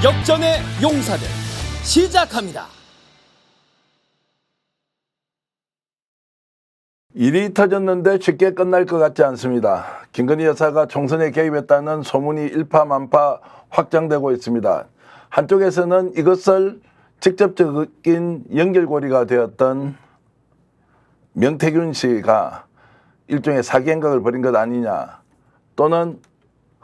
역전의 용사들 시작합니다. 일이 터졌는데 쉽게 끝날 것 같지 않습니다. 김건희 여사가 총선에 개입했다는 소문이 일파만파 확장되고 있습니다. 한쪽에서는 이것을 직접적인 연결고리가 되었던 명태균 씨가 일종의 사기 행각을 벌인 것 아니냐, 또는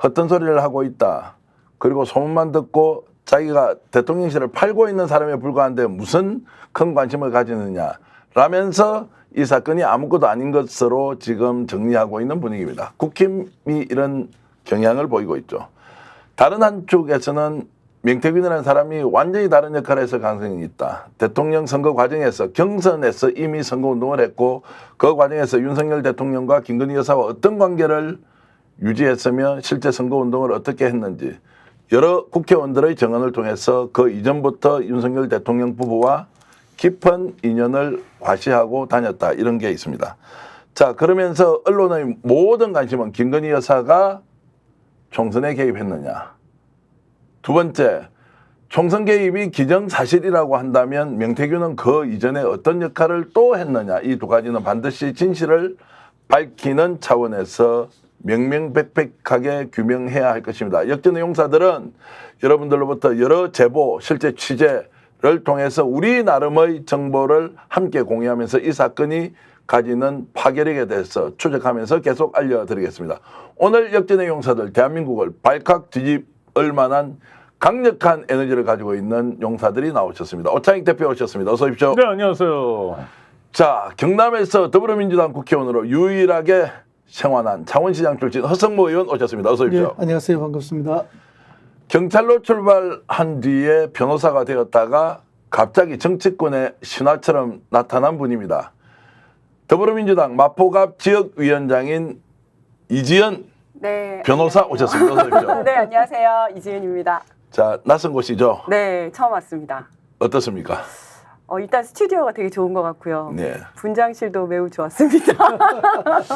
헛된 소리를 하고 있다, 그리고 소문만 듣고 자기가 대통령실을 팔고 있는 사람에 불과한데 무슨 큰 관심을 가지느냐 라면서 이 사건이 아무것도 아닌 것으로 지금 정리하고 있는 분위기입니다. 국힘이 이런 경향을 보이고 있죠. 다른 한쪽에서는 명태균이라는 사람이 완전히 다른 역할을 했을 가능성이 있다. 대통령 선거 과정에서 경선에서 이미 선거운동을 했고, 그 과정에서 윤석열 대통령과 김건희 여사와 어떤 관계를 유지했으며 실제 선거운동을 어떻게 했는지 여러 국회의원들의 증언을 통해서 그 이전부터 윤석열 대통령 부부와 깊은 인연을 과시하고 다녔다, 이런 게 있습니다. 자, 그러면서 언론의 모든 관심은 김건희 여사가 총선에 개입했느냐. 두 번째, 총선 개입이 기정사실이라고 한다면 명태균은 그 이전에 어떤 역할을 또 했느냐. 이 두 가지는 반드시 진실을 밝히는 차원에서 명명백백하게 규명해야 할 것입니다. 역전의 용사들은 여러분들로부터 여러 제보, 실제 취재를 통해서 우리 나름의 정보를 함께 공유하면서 이 사건이 가지는 파괴력에 대해서 추적하면서 계속 알려드리겠습니다. 오늘 역전의 용사들, 대한민국을 발칵 뒤집을 만한 강력한 에너지를 가지고 있는 용사들이 나오셨습니다. 오창익 대표 오셨습니다. 어서 오십시오. 네, 안녕하세요. 자, 경남에서 더불어민주당 국회의원으로 유일하게 생환한 창원시장 출신 허성모 의원 오셨습니다. 어서 오십시오. 네, 안녕하세요. 반갑습니다. 경찰로 출발한 뒤에 변호사가 되었다가 갑자기 정치권의 신화처럼 나타난 분입니다. 더불어민주당 마포갑 지역위원장인 이지연 네, 변호사 안녕하세요. 오셨습니다. 어서 오십시오. 네, 안녕하세요. 이지은입니다. 자, 낯선 곳이죠? 네, 처음 왔습니다. 어떻습니까? 일단 스튜디오가 되게 좋은 것 같고요. 네. 분장실도 매우 좋았습니다.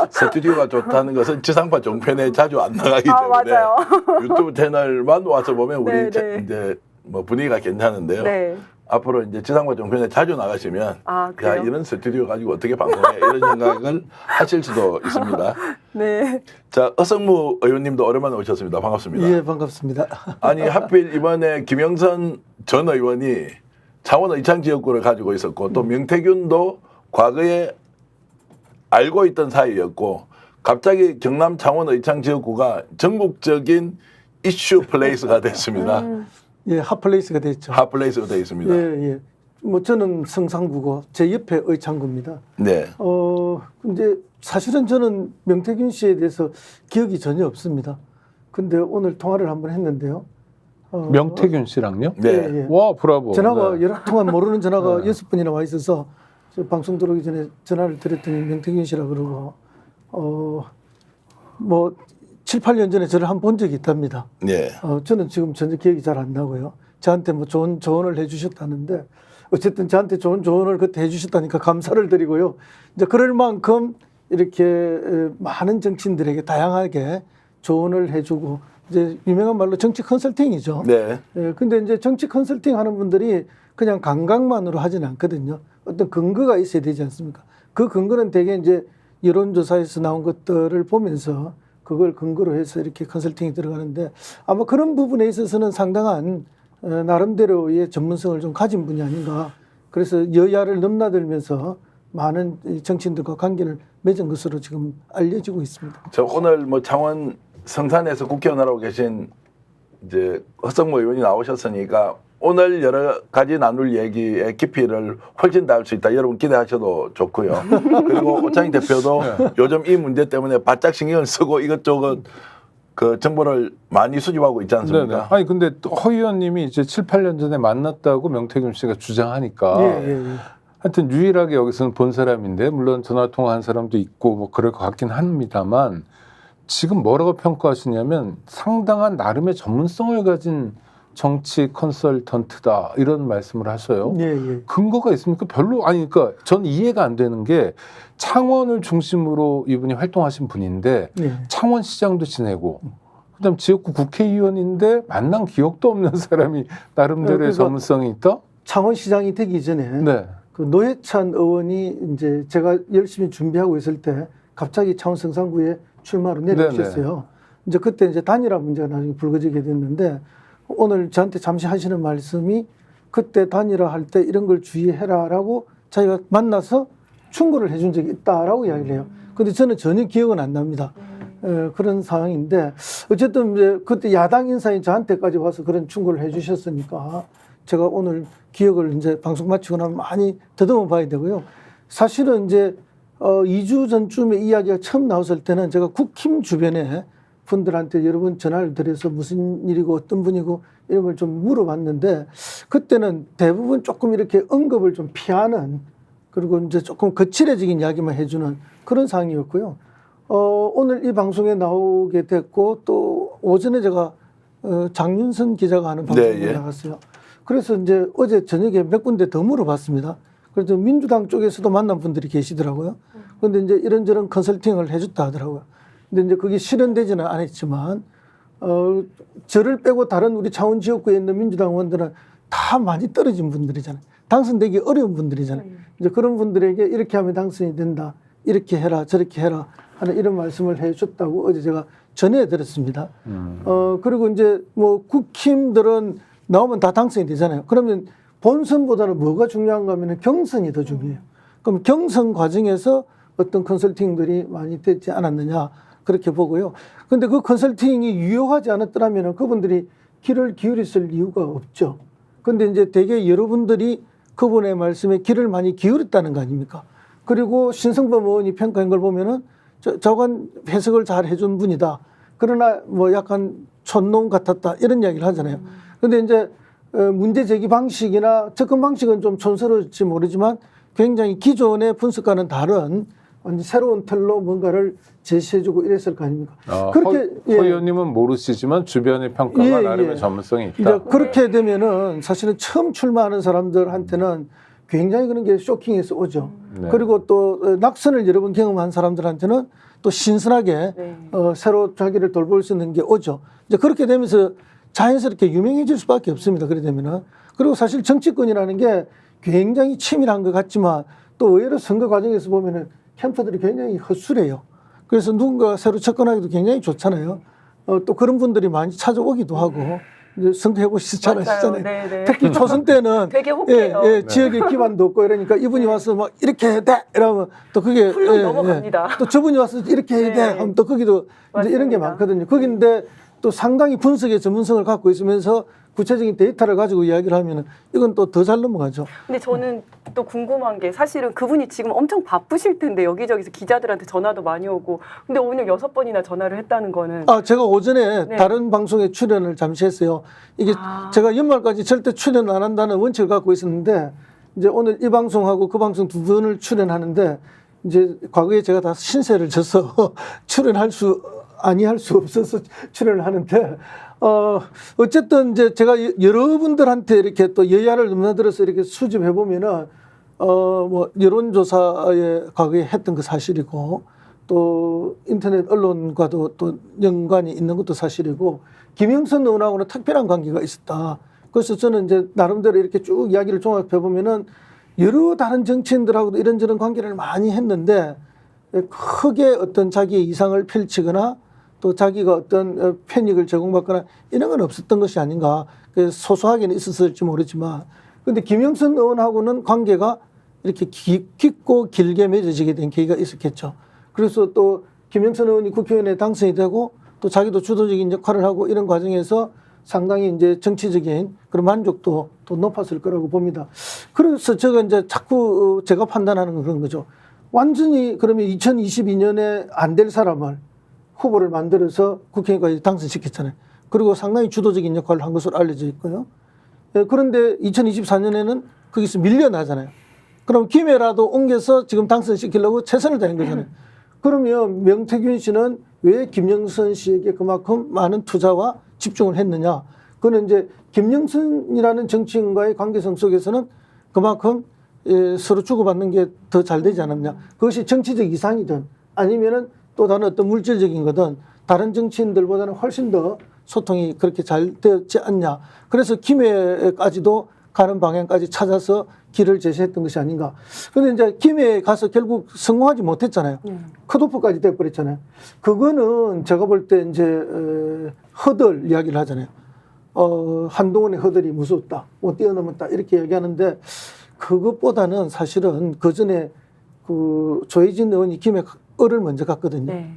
스튜디오가 좋다는 것은 지상파 종편에 자주 안 나가기 때문에 맞아요. 유튜브 채널만 와서 보면 우리 네, 네. 이제 뭐 분위기가 괜찮은데요. 네. 앞으로 이제 지상파 종편에 자주 나가시면 야, 그래요? 이런 스튜디오 가지고 어떻게 방송해, 이런 생각을 하실 수도 있습니다. 네. 자, 허성무 의원님도 오랜만에 오셨습니다. 반갑습니다. 예, 반갑습니다. 아니, 하필 이번에 김영선 전 의원이 창원 의창 지역구를 가지고 있었고, 또 명태균도 과거에 알고 있던 사이였고, 갑자기 경남 창원 의창 지역구가 전국적인 이슈 플레이스가 됐습니다. 예, 핫플레이스가 됐죠. 핫플레이스가 되어 있습니다. 예, 예. 뭐 저는 성상구고 제 옆에 의창구입니다. 네. 근데 사실은 저는 명태균 씨에 대해서 기억이 전혀 없습니다. 근데 오늘 통화를 한번 했는데요. 명태균 씨랑요? 네. 예, 예. 와, 브라보. 전화가 네. 여러 통화 모르는 전화가 네. 6번이나 와 있어서 저 방송 들어오기 전에 전화를 드렸더니 명태균 씨라 그러고 뭐 7, 8년 전에 저를 한 번 본 적이 있답니다. 네. 저는 지금 전혀 기억이 잘 안 나고요. 저한테 뭐 좋은 조언을 해주셨다는데 어쨌든 저한테 좋은 조언을 그때 해주셨다니까 감사를 드리고요. 이제 그럴 만큼 이렇게 많은 정치인들에게 다양하게 조언을 해주고 이제 유명한 말로 정치 컨설팅이죠. 네. 근데 이제 정치 컨설팅 하는 분들이 그냥 감각만으로 하지는 않거든요. 어떤 근거가 있어야 되지 않습니까? 그 근거는 대개 이제 여론조사에서 나온 것들을 보면서 그걸 근거로 해서 이렇게 컨설팅이 들어가는데 아마 그런 부분에 있어서는 상당한 나름대로의 전문성을 좀 가진 분이 아닌가. 그래서 여야를 넘나들면서 많은 정치인들과 관계를 맺은 것으로 지금 알려지고 있습니다. 저 오늘 뭐 창원 성산에서 국회의원하고 계신 이제 허성모 의원이 나오셨으니까 오늘 여러 가지 나눌 얘기의 깊이를 훨씬 더 알 수 있다. 여러분 기대하셔도 좋고요. 그리고 오창익 대표도 요즘 이 문제 때문에 바짝 신경을 쓰고 이것저것 그 정보를 많이 수집하고 있지 않습니까? 네네. 아니 근데 또 허 의원님이 이제 7, 8년 전에 만났다고 명태균 씨가 주장하니까 예. 하여튼 유일하게 여기서는 본 사람인데 물론 전화 통화한 사람도 있고 뭐 그럴 것 같긴 합니다만 지금 뭐라고 평가하시냐면 상당한 나름의 전문성을 가진 정치 컨설턴트다 이런 말씀을 하셔요. 예. 근거가 있습니까? 별로 아니 그러니까 전 이해가 안 되는 게 창원을 중심으로 이분이 활동하신 분인데 예. 창원시장도 지내고 그다음 지역구 국회의원인데 만난 기억도 없는 사람이 나름대로의 그러니까 전문성이 있다. 창원시장이 되기 전에 네. 그 노회찬 의원이 이제 제가 열심히 준비하고 있을 때 갑자기 창원 성산구에 출마로 내려오셨어요. 이제 그때 이제 단일화 문제가 나중에 불거지게 됐는데 오늘 저한테 잠시 하시는 말씀이 그때 단일화 할 때 이런 걸 주의해라라고 자기가 만나서 충고를 해준 적이 있다라고 이야기를 해요. 근데 저는 전혀 기억은 안 납니다. 그런 상황인데 어쨌든 이제 그때 야당 인사인 저한테까지 와서 그런 충고를 해주셨으니까 제가 오늘 기억을 이제 방송 마치고 나면 많이 더듬어 봐야 되고요. 사실은 이제 2주 전쯤에 이야기가 처음 나왔을 때는 제가 국힘 주변에 분들한테 여러 번 전화를 드려서 무슨 일이고 어떤 분이고 이런 걸 좀 물어봤는데 그때는 대부분 조금 이렇게 언급을 좀 피하는 그리고 이제 조금 거칠어진 이야기만 해주는 그런 상황이었고요. 오늘 이 방송에 나오게 됐고 또 오전에 제가 장윤선 기자가 하는 방송에 네, 예. 나갔어요. 그래서 이제 어제 저녁에 몇 군데 더 물어봤습니다. 그래서 민주당 쪽에서도 만난 분들이 계시더라고요. 그런데 이제 이런저런 컨설팅을 해줬다 하더라고요. 근데 이제 그게 실현되지는 않았지만, 저를 빼고 다른 우리 창원 지역구에 있는 민주당 의원들은 다 많이 떨어진 분들이잖아요. 당선되기 어려운 분들이잖아요. 이제 그런 분들에게 이렇게 하면 당선이 된다. 이렇게 해라, 저렇게 해라 하는 이런 말씀을 해줬다고 어제 제가 전해 들었습니다. 그리고 이제 뭐 국힘들은 나오면 다 당선이 되잖아요. 그러면 본선보다는 뭐가 중요한가 하면 경선이 더 중요해요. 그럼 경선 과정에서 어떤 컨설팅들이 많이 되지 않았느냐 그렇게 보고요. 근데 그 컨설팅이 유효하지 않았더라면 그분들이 귀를 기울였을 이유가 없죠. 근데 이제 되게 여러분들이 그분의 말씀에 귀를 많이 기울였다는 거 아닙니까? 그리고 신성범 의원이 평가한 걸 보면은 저건 해석을 잘 해준 분이다. 그러나 뭐 약간 촌놈 같았다. 이런 이야기를 하잖아요. 근데 이제 문제 제기 방식이나 접근 방식은 좀 촌스러울지 모르지만 굉장히 기존의 분석과는 다른 완전 새로운 틀로 뭔가를 제시해주고 이랬을 거 아닙니까? 그렇게 허 의원님은 모르시지만 주변의 평가가 나름의 전문성이 있다. 이제 그렇게 되면은 사실은 처음 출마하는 사람들한테는 굉장히 그런 게 쇼킹해서 오죠. 네. 그리고 또 낙선을 여러 번 경험한 사람들한테는 또 신선하게 새로 자기를 돌볼 수 있는 게 오죠. 이제 그렇게 되면서 자연스럽게 유명해질 수밖에 없습니다. 그래 되면은. 그리고 사실 정치권이라는 게 굉장히 치밀한 것 같지만 또 의외로 선거 과정에서 보면은 캠프들이 굉장히 헛술해요. 그래서 누군가 새로 접근하기도 굉장히 좋잖아요. 또 그런 분들이 많이 찾아오기도 하고 이제 선거 해보시지 잘 아시잖아요. 네네. 특히 초선 때는 되게 혹해요. 지역에 기반도 없고 이러니까 이분이 와서 막 이렇게 해야 돼 이러면 또 그게 훌륭 넘어갑니다. 또 저분이 와서 이렇게 해야 돼 하면 또 거기도 이제 이런 게 맞습니다. 많거든요. 거긴데 또 상당히 분석의 전문성을 갖고 있으면서 구체적인 데이터를 가지고 이야기를 하면은 이건 또 더 잘 넘어가죠. 근데 저는 또 궁금한 게 사실은 그분이 지금 엄청 바쁘실 텐데 여기저기서 기자들한테 전화도 많이 오고 근데 오늘 6번이나 전화를 했다는 거는 제가 오전에 네. 다른 방송에 출연을 잠시 했어요. 이게 제가 연말까지 절대 출연 안 한다는 원칙을 갖고 있었는데 이제 오늘 이 방송하고 그 방송 두 번을 출연하는데 이제 과거에 제가 다 신세를 져서 아니할 수 없어서 출연을 하는데 어쨌든 이제 제가 여러분들한테 이렇게 또 여야를 넘나들어서 이렇게 수집해 보면은 뭐 여론조사에 과거에 했던 거 사실이고 또 인터넷 언론과도 또 연관이 있는 것도 사실이고 김영선 의원하고는 특별한 관계가 있었다. 그래서 저는 이제 나름대로 이렇게 쭉 이야기를 종합해 보면은 여러 다른 정치인들하고도 이런저런 관계를 많이 했는데 크게 어떤 자기의 이상을 펼치거나 또 자기가 어떤 편익을 제공받거나 이런 건 없었던 것이 아닌가. 소소하게는 있었을지 모르지만 근데 김영선 의원하고는 관계가 이렇게 깊고 길게 맺어지게 된 계기가 있었겠죠. 그래서 또 김영선 의원이 국회의원에 당선이 되고 또 자기도 주도적인 역할을 하고 이런 과정에서 상당히 이제 정치적인 그런 만족도 또 높았을 거라고 봅니다. 그래서 제가 이제 자꾸 제가 판단하는 건 그런 거죠. 완전히 그러면 2022년에 안 될 사람을 후보를 만들어서 국회의원까지 당선시켰잖아요. 그리고 상당히 주도적인 역할을 한 것으로 알려져 있고요. 그런데 2024년에는 거기서 밀려나잖아요. 그럼 김해라도 옮겨서 지금 당선시키려고 최선을 다한 거잖아요. 그러면 명태균 씨는 왜 김영선 씨에게 그만큼 많은 투자와 집중을 했느냐. 그는 이제 김영선이라는 정치인과의 관계성 속에서는 그만큼 서로 주고받는 게 더 잘 되지 않았냐. 그것이 정치적 이상이든 아니면은 또 다른 어떤 물질적인 거든 다른 정치인들보다는 훨씬 더 소통이 그렇게 잘 되었지 않냐. 그래서 김해까지도 가는 방향까지 찾아서 길을 제시했던 것이 아닌가. 그런데 이제 김해에 가서 결국 성공하지 못했잖아요. 컷오프까지 돼버렸잖아요. 그거는 제가 볼 때 이제 허들 이야기를 하잖아요. 한동훈의 허들이 무섭다, 못 뛰어넘었다 이렇게 얘기하는데 그것보다는 사실은 그 전에 그 조혜진 의원이 김해를 먼저 갔거든요. 네.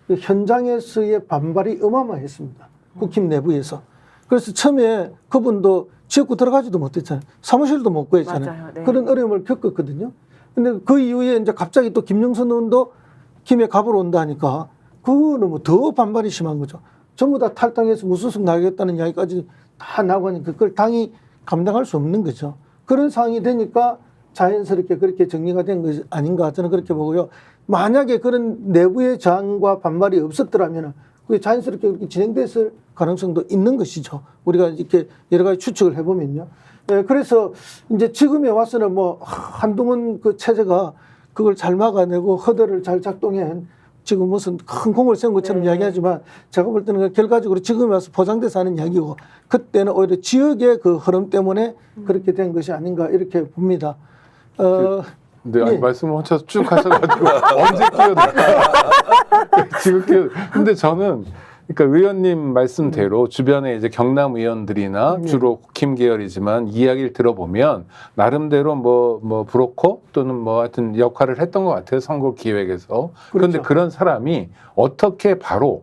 그 현장에서의 반발이 어마어마했습니다. 국힘 내부에서. 그래서 처음에 그분도 지역구 들어가지도 못했잖아요. 사무실도 못 구했잖아요. 맞아요. 네. 그런 어려움을 겪었거든요. 근데 그 이후에 이제 갑자기 또 김영선 의원도 김해 갑으러 온다니까 그거는 뭐 더 반발이 심한 거죠. 전부 다 탈당해서 무소속 나가겠다는 이야기까지 다 나오고 하니까 그걸 당이 감당할 수 없는 거죠. 그런 상황이 되니까 자연스럽게 그렇게 정리가 된 것이 아닌가 저는 그렇게 보고요. 만약에 그런 내부의 저항과 반발이 없었더라면 그게 자연스럽게 그렇게 진행됐을 가능성도 있는 것이죠. 우리가 이렇게 여러 가지 추측을 해보면요. 그래서 이제 지금에 와서는 뭐 한동훈 그 체제가 그걸 잘 막아내고 허들을 잘 작동한 지금 무슨 큰 공을 세운 것처럼 이야기하지만 제가 볼 때는 결과적으로 지금에 와서 포장돼서 하는 이야기고 그때는 오히려 지역의 그 흐름 때문에 그렇게 된 것이 아닌가 이렇게 봅니다. 네, 아니, 예. 말씀을 혼자 쭉 하셔가지고 언제 끼어들까? 지금 근데 저는 그러니까 의원님 말씀대로 주변에 이제 경남 의원들이나 주로 국힘 계열이지만 이야기를 들어보면 나름대로 뭐 브로커 또는 뭐 하여튼 역할을 했던 것 같아요. 선거 기획에서. 그런데 그렇죠. 그런 사람이 어떻게 바로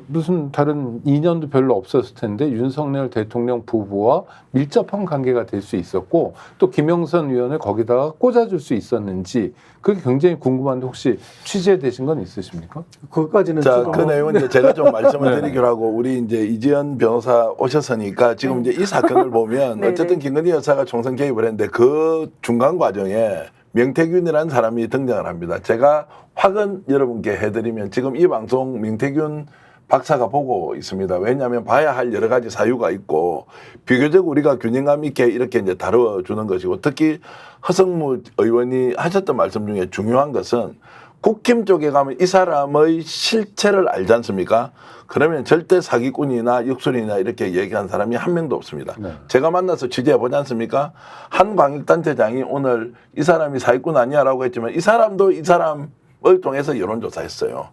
무슨 다른 인연도 별로 없었을 텐데 윤석열 대통령 부부와 밀접한 관계가 될 수 있었고 또 김영선 의원을 거기다가 꽂아줄 수 있었는지 그게 굉장히 궁금한데 혹시 취재되신 건 있으십니까? 그것까지는 자, 지금 그 내용은 이제 제가 좀 말씀을 드리기로 하고 우리 이제 이지연 변호사 오셨으니까 지금 이제 이 사건을 보면 네, 어쨌든 네. 김건희 여사가 총선 개입을 했는데 그 중간 과정에 명태균이라는 사람이 등장을 합니다. 제가 확은 여러분께 해드리면 지금 이 방송 명태균 박사가 보고 있습니다. 왜냐하면 봐야 할 여러 가지 사유가 있고 비교적 우리가 균형감 있게 이렇게 이제 다뤄주는 것이고 특히 허성무 의원이 하셨던 말씀 중에 중요한 것은 국힘 쪽에 가면 이 사람의 실체를 알지 않습니까? 그러면 절대 사기꾼이나 육술이나 이렇게 얘기한 사람이 한 명도 없습니다. 네. 제가 만나서 취재해 보지 않습니까? 한 광역단체장이 오늘 이 사람이 사기꾼 아니야라고 했지만 이 사람도 이 사람을 통해서 여론조사했어요.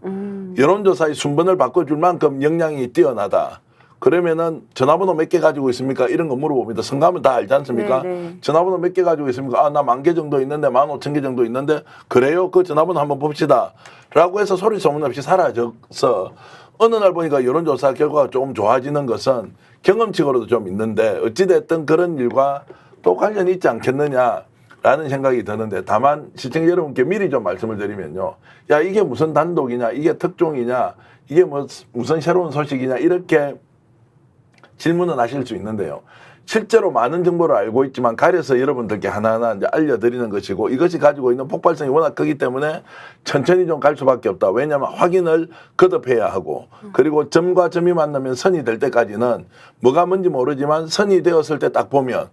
여론조사의 순번을 바꿔줄 만큼 역량이 뛰어나다. 그러면은 전화번호 몇 개 가지고 있습니까? 이런 거 물어봅니다. 선거하면 다 알지 않습니까? 네. 전화번호 몇 개 가지고 있습니까? 아, 나 10,000개 정도 있는데 15,000개 정도 있는데 그래요? 그 전화번호 한번 봅시다. 라고 해서 소리 소문 없이 사라져서 어느 날 보니까 여론조사 결과가 조금 좋아지는 것은 경험칙으로도 좀 있는데 어찌됐든 그런 일과 또 관련이 있지 않겠느냐라는 생각이 드는데 다만 시청자 여러분께 미리 좀 말씀을 드리면요. 야, 이게 무슨 단독이냐? 이게 특종이냐? 이게 뭐 무슨 새로운 소식이냐? 이렇게 질문은 하실 수 있는데요. 실제로 많은 정보를 알고 있지만 가려서 여러분들께 하나하나 이제 알려드리는 것이고 이것이 가지고 있는 폭발성이 워낙 크기 때문에 천천히 좀 갈 수밖에 없다. 왜냐하면 확인을 거듭해야 하고 그리고 점과 점이 만나면 선이 될 때까지는 뭐가 뭔지 모르지만 선이 되었을 때 딱 보면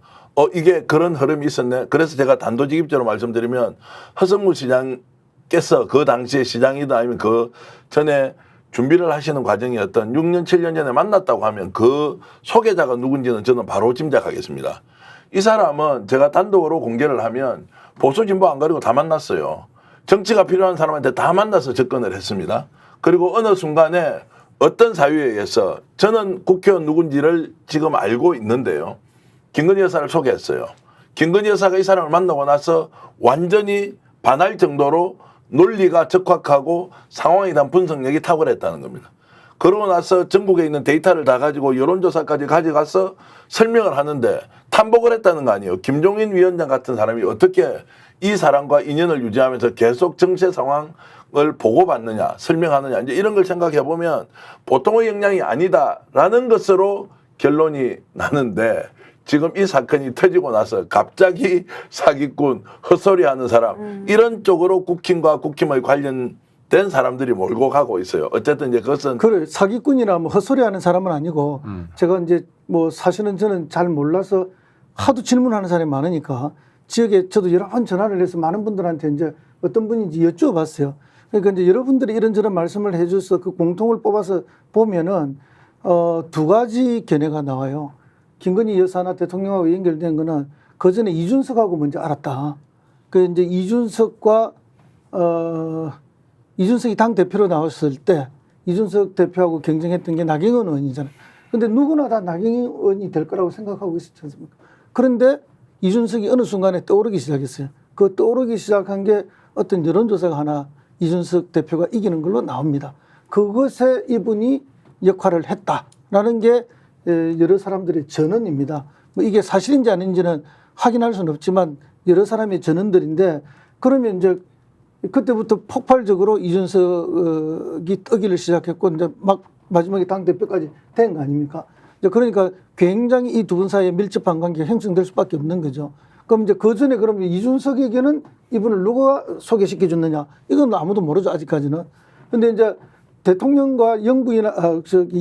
이게 그런 흐름이 있었네. 그래서 제가 단도직입적으로 말씀드리면 허성무 시장께서 그 당시에 시장이든 아니면 그 전에 준비를 하시는 과정이었던 6년, 7년 전에 만났다고 하면 그 소개자가 누군지는 저는 바로 짐작하겠습니다. 이 사람은 제가 단독으로 공개를 하면 보수 진보 안 가리고 다 만났어요. 정치가 필요한 사람한테 다 만나서 접근을 했습니다. 그리고 어느 순간에 어떤 사유에 의해서 저는 국회의원 누군지를 지금 알고 있는데요. 김건희 여사를 소개했어요. 김건희 여사가 이 사람을 만나고 나서 완전히 반할 정도로 논리가 적확하고 상황에 대한 분석력이 탁월했다는 겁니다. 그러고 나서 전국에 있는 데이터를 다 가지고 여론조사까지 가져가서 설명을 하는데 탐복을 했다는 거 아니에요. 김종인 위원장 같은 사람이 어떻게 이 사람과 인연을 유지하면서 계속 정세 상황을 보고받느냐, 설명하느냐 이제 이런 걸 생각해 보면 보통의 역량이 아니다라는 것으로 결론이 나는데 지금 이 사건이 터지고 나서 갑자기 사기꾼, 헛소리하는 사람 이런 쪽으로 국힘과 국힘의 관련된 사람들이 몰고 가고 있어요. 어쨌든 이제 그것은 그래 사기꾼이나 뭐 헛소리하는 사람은 아니고 제가 이제 뭐 사실은 저는 잘 몰라서 하도 질문하는 사람이 많으니까 지역에 저도 여러 번 전화를 해서 많은 분들한테 이제 어떤 분인지 여쭤봤어요. 그러니까 이제 여러분들이 이런저런 말씀을 해줘서 그 공통을 뽑아서 보면은 두 가지 견해가 나와요. 김건희 여사나 대통령하고 연결된 거는 그 전에 이준석하고 먼저 알았다. 그 이제 이준석과 이준석이 당 대표로 나왔을 때 이준석 대표하고 경쟁했던 게 나경원 의원이잖아요. 근데 누구나 다 나경원 의원이 될 거라고 생각하고 있었지 않습니까? 그런데 이준석이 어느 순간에 떠오르기 시작했어요. 그 떠오르기 시작한 게 어떤 여론조사가 하나 이준석 대표가 이기는 걸로 나옵니다. 그것에 이분이 역할을 했다라는 게 여러 사람들의 전언입니다. 뭐 이게 사실인지 아닌지는 확인할 수는 없지만 여러 사람의 전언들인데 그러면 이제 그때부터 폭발적으로 이준석이 뜨기를 시작했고 이제 막 마지막에 당대표까지 된 거 아닙니까? 이제 그러니까 굉장히 이 두 분 사이에 밀접한 관계가 형성될 수밖에 없는 거죠. 그럼 이제 그 전에 그러면 이준석에게는 이분을 누가 소개시켜 줬느냐? 이건 아무도 모르죠, 아직까지는. 근데 이제 대통령과 영부인,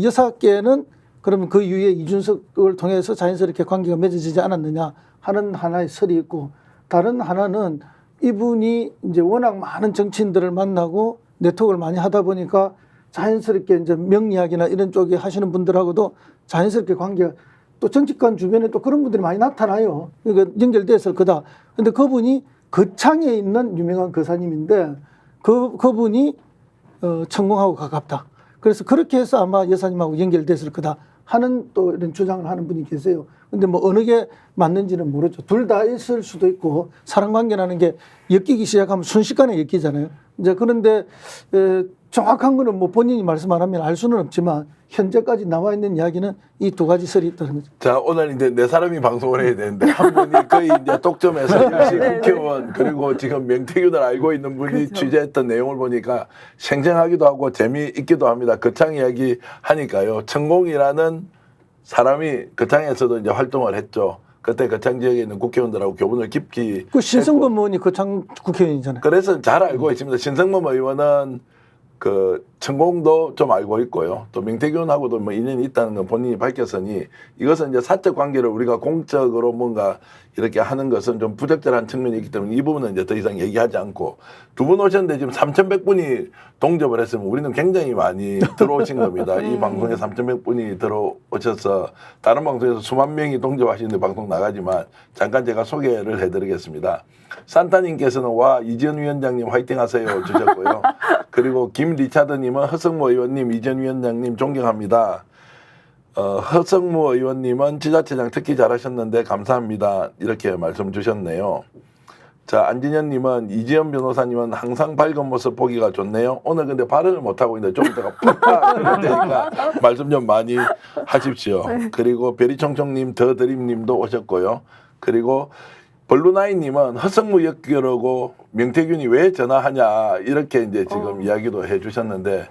여사께는 그러면 그 이후에 이준석을 통해서 자연스럽게 관계가 맺어지지 않았느냐 하는 하나의 설이 있고 다른 하나는 이분이 이제 워낙 많은 정치인들을 만나고 네트워크를 많이 하다 보니까 자연스럽게 이제 명리학이나 이런 쪽에 하시는 분들하고도 자연스럽게 관계가 또 정치권 주변에 또 그런 분들이 많이 나타나요. 그러니까 연결됐을 거다. 근데 그분이 거창에 있는 유명한 거사님인데 그분이 천공하고 가깝다. 그래서 그렇게 해서 아마 여사님하고 연결됐을 거다 하는 또 이런 주장을 하는 분이 계세요. 근데 뭐 어느 게 맞는지는 모르죠. 둘 다 있을 수도 있고 사람 관계라는 게 엮이기 시작하면 순식간에 엮이잖아요. 이제 그런데 정확한 거는 뭐 본인이 말씀 안 하면 알 수는 없지만 현재까지 나와 있는 이야기는 이 두 가지 설이 있다는 거죠. 자, 오늘 이제 네 사람이 방송을 해야 되는데 한 분이 거의 이제 독점에서 역시 국회의원 그리고 지금 명태균을 알고 있는 분이 그렇죠. 취재했던 내용을 보니까 생생하기도 하고 재미있기도 합니다. 거창 이야기 하니까요. 천공이라는 사람이 거창에서도 이제 활동을 했죠. 그때 거창 지역에 있는 국회의원들하고 교분을 깊이 그 신성범 의원이 거창 국회의원이잖아요. 그래서 잘 알고 있습니다. 신성범 의원은 그 천공도 좀 알고 있고요. 또 명태균하고도 뭐 인연이 있다는 건 본인이 밝혔으니 이것은 이제 사적 관계를 우리가 공적으로 뭔가 이렇게 하는 것은 좀 부적절한 측면이 있기 때문에 이 부분은 이제 더 이상 얘기하지 않고 두 분 오셨는데 지금 3,100분이 동접을 했으면 우리는 굉장히 많이 들어오신 겁니다. 이 방송에 3,100분이 들어오셔서 다른 방송에서 수만 명이 동접하시는데 방송 나가지만 잠깐 제가 소개를 해드리겠습니다. 산타님께서는 와 이지연 위원장님 화이팅 하세요 주셨고요. 그리고 김리차드님은 허성모 의원님 이지연 위원장님 존경합니다. 허성모 의원님은 지자체장 특히 잘하셨는데 감사합니다. 이렇게 말씀 주셨네요. 자, 안진현님은 이지연 변호사님은 항상 밝은 모습 보기가 좋네요. 오늘 근데 발언을 못하고 있는데 좀 이따가 푹 그럴 테니까 말씀 좀 많이 하십시오. 그리고 베리총총님 더드림님도 오셨고요. 그리고 블루나인님은 허성무 엮으려고 명태균이 왜 전화하냐 이렇게 이제 지금 이야기도 해주셨는데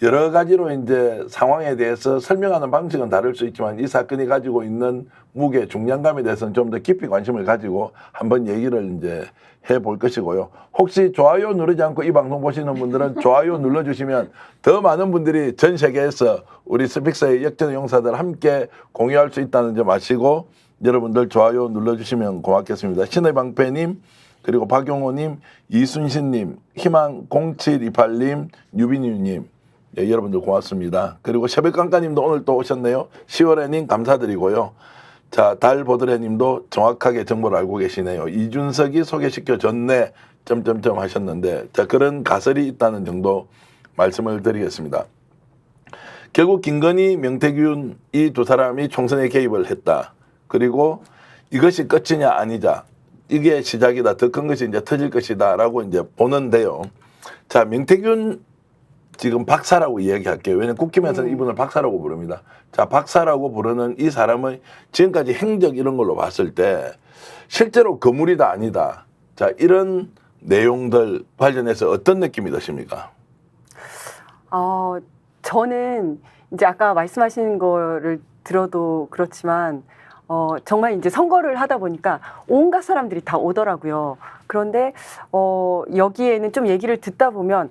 여러 가지로 이제 상황에 대해서 설명하는 방식은 다를 수 있지만 이 사건이 가지고 있는 무게 중량감에 대해서는 좀 더 깊이 관심을 가지고 한번 얘기를 이제 해볼 것이고요. 혹시 좋아요 누르지 않고 이 방송 보시는 분들은 좋아요 눌러주시면 더 많은 분들이 전 세계에서 우리 스픽스의 역전의 용사들 함께 공유할 수 있다는 점 아시고 여러분들 좋아요 눌러주시면 고맙겠습니다. 신의 방패님, 그리고 박용호님, 이순신님, 희망 0728님, 유빈유님, 예, 여러분들 고맙습니다. 그리고 새벽강가님도 오늘 또 오셨네요. 10월에님 감사드리고요. 자, 달보드레님도 정확하게 정보를 알고 계시네요. 이준석이 소개시켜줬네 점점점 하셨는데 자 그런 가설이 있다는 정도 말씀을 드리겠습니다. 결국 김건희, 명태균 이 두 사람이 총선에 개입을 했다. 그리고 이것이 끝이냐 아니자 이게 시작이다. 더 큰 것이 이제 터질 것이다라고 이제 보는데요. 자, 명태균 지금 박사라고 이야기할게요. 왜냐하면 국힘에서는 이분을 박사라고 부릅니다. 자, 박사라고 부르는 이 사람의 지금까지 행적 이런 걸로 봤을 때 실제로 거물이다 아니다. 자, 이런 내용들 관련해서 어떤 느낌이 드십니까? 저는 이제 아까 말씀하신 거를 들어도 그렇지만 정말 이제 선거를 하다 보니까 온갖 사람들이 다 오더라고요. 그런데 여기에는 좀 얘기를 듣다 보면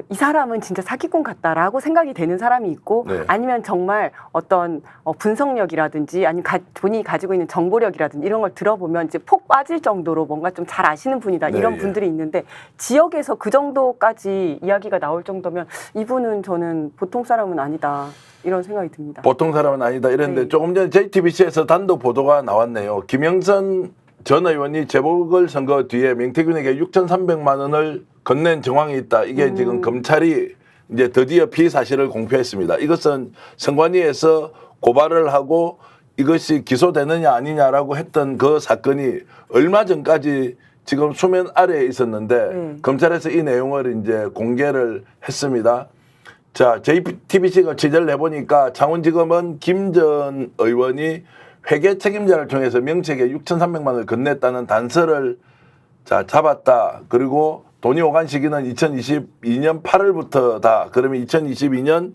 이 사람은 진짜 사기꾼 같다라고 생각이 되는 사람이 있고 네. 아니면 정말 어떤 분석력이라든지 아니면 본인이 가지고 있는 정보력이라든지 이런 걸 들어보면 이제 폭 빠질 정도로 뭔가 좀 잘 아시는 분이다 네, 이런 예. 분들이 있는데 지역에서 그 정도까지 이야기가 나올 정도면 이분은 저는 보통 사람은 아니다 이런 생각이 듭니다. 보통 사람은 아니다 이랬는데 네. 조금 전에 JTBC에서 단독 보도가 나왔네요. 김영선 전 의원이 재보궐선거 뒤에 명태균에게 6,300만 원을 건넨 정황이 있다. 이게 지금 검찰이 이제 드디어 피의 사실을 공표했습니다. 이것은 선관위에서 고발을 하고 이것이 기소되느냐 아니냐라고 했던 그 사건이 얼마 전까지 지금 수면 아래에 있었는데 검찰에서 이 내용을 이제 공개를 했습니다. 자, JTBC가 취재를 해보니까 창원지검은 김 전 의원이 회계 책임자를 통해서 명책에 6,300만 원을 건넸다는 단서를 자 잡았다. 그리고 돈이 오간 시기는 2022년 8월부터다. 그러면 2022년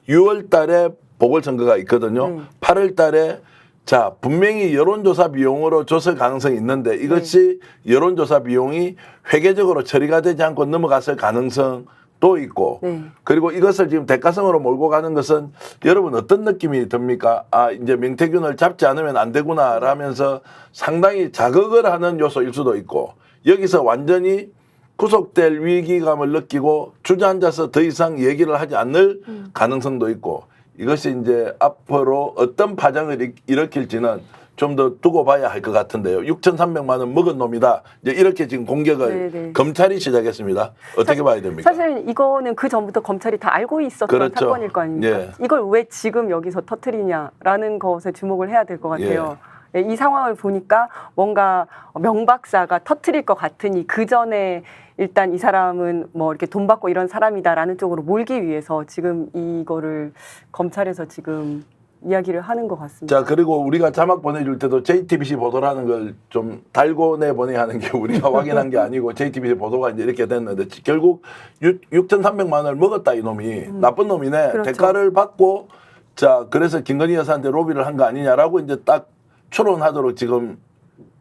6월 달에 보궐선거가 있거든요. 8월 달에 자 분명히 여론조사 비용으로 줬을 가능성이 있는데 이것이 여론조사 비용이 회계적으로 처리가 되지 않고 넘어갔을 가능성도 있고 그리고 이것을 지금 대가성으로 몰고 가는 것은 여러분 어떤 느낌이 듭니까? 아 이제 명태균을 잡지 않으면 안 되구나 라면서 상당히 자극을 하는 요소일 수도 있고 여기서 완전히 구속될 위기감을 느끼고 주저앉아서 더 이상 얘기를 하지 않을 가능성도 있고 이것이 이제 앞으로 어떤 파장을 일으킬지는 좀 더 두고 봐야 할 것 같은데요. 6,300만 원 먹은 놈이다. 이제 이렇게 지금 공격을 검찰이 시작했습니다. 어떻게 봐야 됩니까? 사실 이거는 그 전부터 검찰이 다 알고 있었던 그렇죠. 사건일 거 아닙니까? 예. 이걸 왜 지금 여기서 터트리냐라는 것에 주목을 해야 될 것 같아요. 예, 이 상황을 보니까 뭔가 명박사가 터트릴 것 같으니 그 전에 일단 이 사람은 뭐 이렇게 돈 받고 이런 사람이다라는 쪽으로 몰기 위해서 지금 이거를 검찰에서 지금 이야기를 하는 것 같습니다. 자 그리고 우리가 자막 보내줄 때도 JTBC 보도라는 걸 좀 달고 내보내야 하는 게 우리가 확인한 게 아니고 JTBC 보도가 이제 이렇게 됐는데 결국 6,300만 원을 먹었다 이놈이 나쁜 놈이네. 그렇죠. 대가를 받고 자 그래서 김건희 여사한테 로비를 한 거 아니냐라고 이제 딱 추론하도록 지금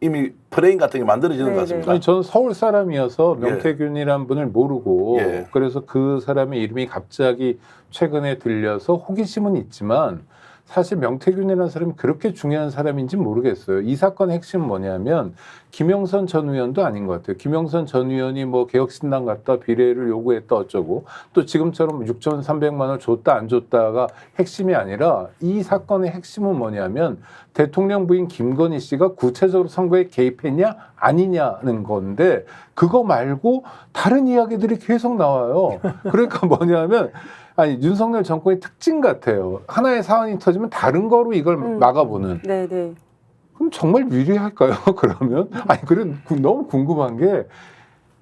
이미 프레임 같은 게 만들어지는 것 같습니다. 아니, 저는 서울 사람이어서 명태균이란 분을 모르고 그래서 그 사람의 이름이 갑자기 최근에 들려서 호기심은 있지만 사실 명태균이라는 사람이 그렇게 중요한 사람인지 모르겠어요. 이 사건의 핵심은 뭐냐면 김영선 전 의원도 아닌 것 같아요. 김영선 전 의원이 뭐 개혁신당 갔다 비례를 요구했다 어쩌고 또 지금처럼 6,300만 원 줬다 안 줬다가 핵심이 아니라 이 사건의 핵심은 뭐냐면 대통령 부인 김건희 씨가 구체적으로 선거에 개입했냐 아니냐는 건데 그거 말고 다른 이야기들이 계속 나와요. 그러니까 뭐냐면 아니 윤석열 정권의 특징 같아요. 하나의 사안이 터지면 다른 거로 이걸 막아보는. 네네. 그럼 정말 유리할까요? 그러면 아니 그래 너무 궁금한 게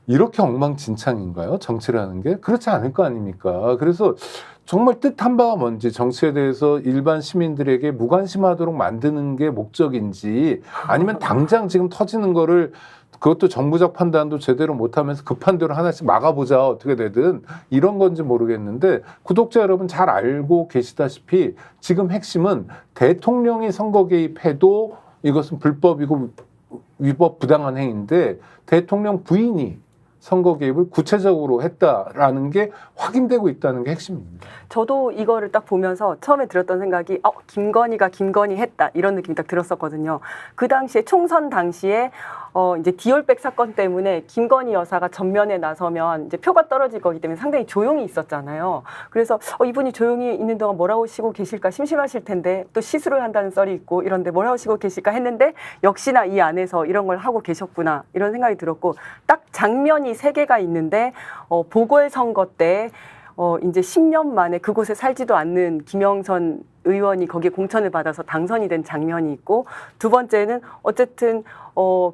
이렇게 엉망진창인가요? 정치라는 게 그렇지 않을 거 아닙니까? 그래서 정말 뜻한 바가 뭔지 정치에 대해서 일반 시민들에게 무관심하도록 만드는 게 목적인지 아니면 당장 지금 터지는 거를 그것도 정부적 판단도 제대로 못하면서 급한 대로 하나씩 막아보자 어떻게 되든 이런 건지 모르겠는데 구독자 여러분 잘 알고 계시다시피 지금 핵심은 대통령이 선거 개입해도 이것은 불법이고 위법 부당한 행위인데 대통령 부인이 선거 개입을 구체적으로 했다라는 게 확인되고 있다는 게 핵심입니다. 저도 이거를 딱 보면서 처음에 들었던 생각이 김건희가 김건희 했다 이런 느낌이 딱 들었었거든요. 그 당시에 총선 당시에 이제 디올백 사건 때문에 김건희 여사가 전면에 나서면 이제 표가 떨어질 거기 때문에 상당히 조용히 있었잖아요. 그래서 이분이 조용히 있는 동안 뭘 하시고 계실까 심심하실 텐데 또 시술을 한다는 썰이 있고 이런데 뭘 하시고 계실까 했는데 역시나 이 안에서 이런 걸 하고 계셨구나 이런 생각이 들었고 딱 장면이 세 개가 있는데 보궐선거 때 이제 10년 만에 그곳에 살지도 않는 김영선 의원이 거기에 공천을 받아서 당선이 된 장면이 있고 두 번째는 어쨌든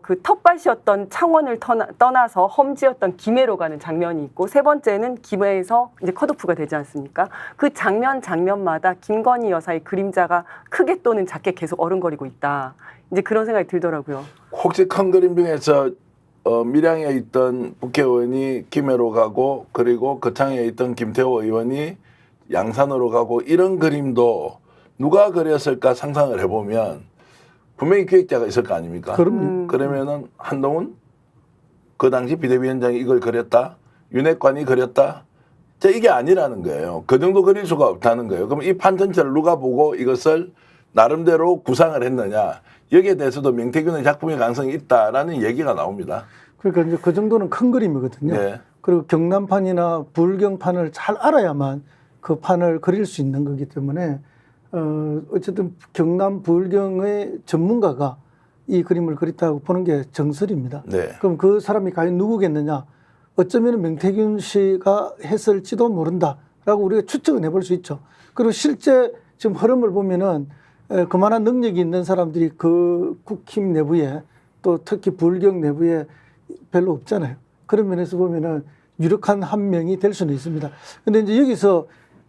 그 텃밭이었던 창원을 떠나서 험지였던 김해로 가는 장면이 있고 세 번째는 김해에서 이제 컷오프가 되지 않습니까? 그 장면마다 김건희 여사의 그림자가 크게 또는 작게 계속 어른거리고 있다. 이제 그런 생각이 들더라고요. 혹시 큰 그림 중에서 밀양에 있던 국회의원이 김해로 가고 그리고 거창에 있던 김태호 의원이 양산으로 가고 이런 그림도 누가 그렸을까 상상을 해보면 분명히 기획자가 있을 거 아닙니까? 그럼요. 자, 이게 아니라는 거예요. 그 정도 그릴 수가 없다는 거예요. 그럼 이 판 전체를 누가 보고 이것을 나름대로 구상을 했느냐. 여기에 대해서도 명태균의 작품의 가능성이 있다라는 얘기가 나옵니다. 그러니까 이제 그 정도는 큰 그림이거든요. 네. 그리고 경남판이나 불경판을 잘 알아야만 그 판을 그릴 수 있는 거기 때문에 어쨌든 경남 불경의 전문가가 이 그림을 그렸다고 보는 게 정설입니다. 네. 그럼 그 사람이 과연 누구겠느냐? 어쩌면 명태균 씨가 했을지도 모른다라고 우리가 추측은 해볼 수 있죠. 그리고 실제 지금 흐름을 보면은 그만한 능력이 있는 사람들이 그 국힘 내부에 또 특히 불경 내부에 별로 없잖아요. 그런 면에서 보면은 유력한 한 명이 될 수는 있습니다. 근데 이제 여기서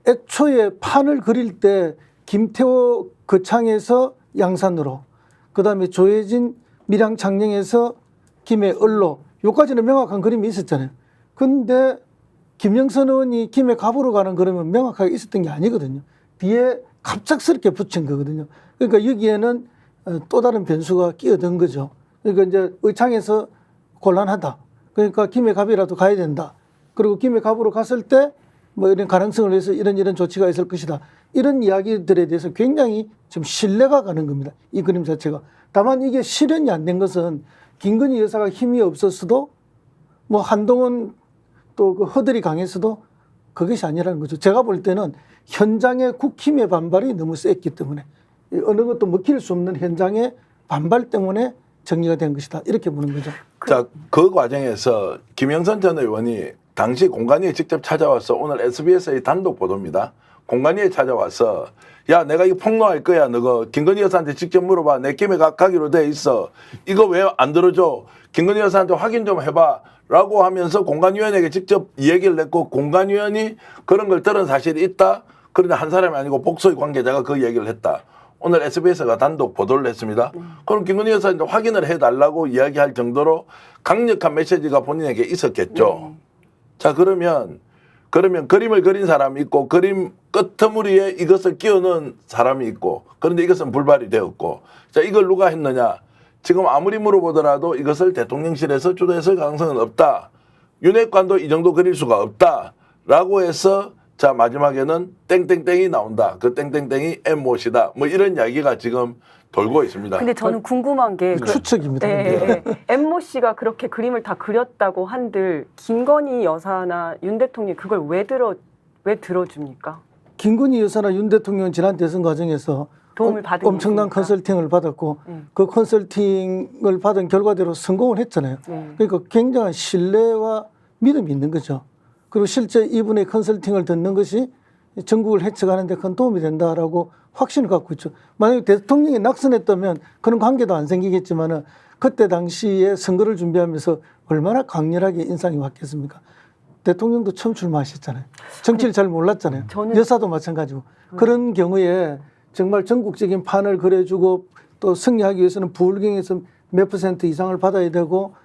애초에 판을 그릴 때 김태호 거창에서 양산으로, 그 다음에 조혜진 밀양 창녕에서 김해 을로, 요까지는 명확한 그림이 있었잖아요. 근데 김영선 의원이 김해 갑으로 가는 그림은 명확하게 있었던 게 아니거든요. 뒤에 갑작스럽게 붙인 거거든요. 그러니까 여기에는 또 다른 변수가 끼어든 거죠. 그러니까 이제 의창에서 곤란하다. 그러니까 김해 갑이라도 가야 된다. 그리고 김해 갑으로 갔을 때 뭐 이런 가능성을 위해서 이런 조치가 있을 것이다. 이런 이야기들에 대해서 굉장히 좀 신뢰가 가는 겁니다. 이 그림 자체가. 다만 이게 실현이 안 된 것은 김건희 여사가 힘이 없었어도 뭐 한동훈 또 그 허들이 강했어도 그것이 아니라는 거죠. 제가 볼 때는 현장의 국힘의 반발이 너무 셌기 때문에 어느 것도 먹힐 수 없는 현장의 반발 때문에 정리가 된 것이다. 이렇게 보는 거죠. 자, 그 과정에서 김영선 전 의원이 당시 공관위에 직접 찾아와서 오늘 SBS의 단독 보도입니다. 공관위에 찾아와서 야, 내가 이거 폭로할 거야. 너가 김건희 여사한테 직접 물어봐. 내 김에 가기로 돼 있어. 이거 왜 안 들어줘? 김건희 여사한테 확인 좀 해봐. 라고 하면서 공관위원에게 직접 얘기를 냈고 공관위원이 그런 걸 들은 사실이 있다. 그런데 한 사람이 아니고 복수의 관계자가 그 얘기를 했다. 오늘 SBS가 단독 보도를 했습니다. 그럼 김건희 여사한테 확인을 해달라고 이야기할 정도로 강력한 메시지가 본인에게 있었겠죠. 자, 그러면 그림을 그린 사람이 있고 그림 끄트머리에 이것을 끼워넣은 사람이 있고 그런데 이것은 불발이 되었고 자, 이걸 누가 했느냐. 지금 아무리 물어보더라도 이것을 대통령실에서 주도했을 가능성은 없다. 윤핵관도 이 정도 그릴 수가 없다. 라고 해서 자, 마지막에는 땡땡땡이 나온다. 그 땡땡땡이 엠모시다. 뭐 이런 이야기가 지금 돌고 있습니다. 근데 저는 궁금한 게 추측입니다. 네. 엠모 씨가 그렇게 그림을 다 그렸다고 한들 김건희 여사나 윤 대통령이 그걸 왜 들어줍니까? 김건희 여사나 윤 대통령은 지난 대선 과정에서 도움을 받은 엄청난 일이니까. 컨설팅을 받았고 그 컨설팅을 받은 결과대로 성공을 했잖아요. 그러니까 굉장한 신뢰와 믿음이 있는 거죠. 그리고 실제 이분의 컨설팅을 듣는 것이 전국을 해쳐가는 데 큰 도움이 된다라고 확신을 갖고 있죠. 만약에 대통령이 낙선했다면 그런 관계도 안 생기겠지만은 그때 당시에 선거를 준비하면서 얼마나 강렬하게 인상이 왔겠습니까? 대통령도 처음 출마하셨잖아요. 정치를 잘 몰랐잖아요. 여사도 마찬가지고. 그런 경우에 정말 전국적인 판을 그려주고 또 승리하기 위해서는 부울경에서 몇 % 이상을 받아야 되고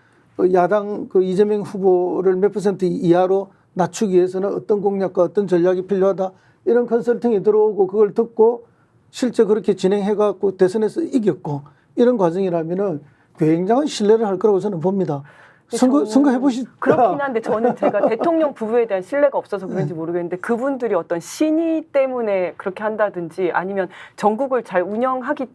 야당 그 이재명 후보를 몇 % 이하로 낮추기 위해서는 어떤 공약과 어떤 전략이 필요하다. 이런 컨설팅이 들어오고 그걸 듣고 실제 그렇게 진행해갖고 대선에서 이겼고 이런 과정이라면은 굉장한 신뢰를 할 거라고 저는 봅니다. 선거 해보시죠. 그렇긴 한데 저는 제가 대통령 부부에 대한 신뢰가 없어서 그런지 모르겠는데 그분들이 어떤 신의 때문에 그렇게 한다든지 아니면 전국을 잘 운영하기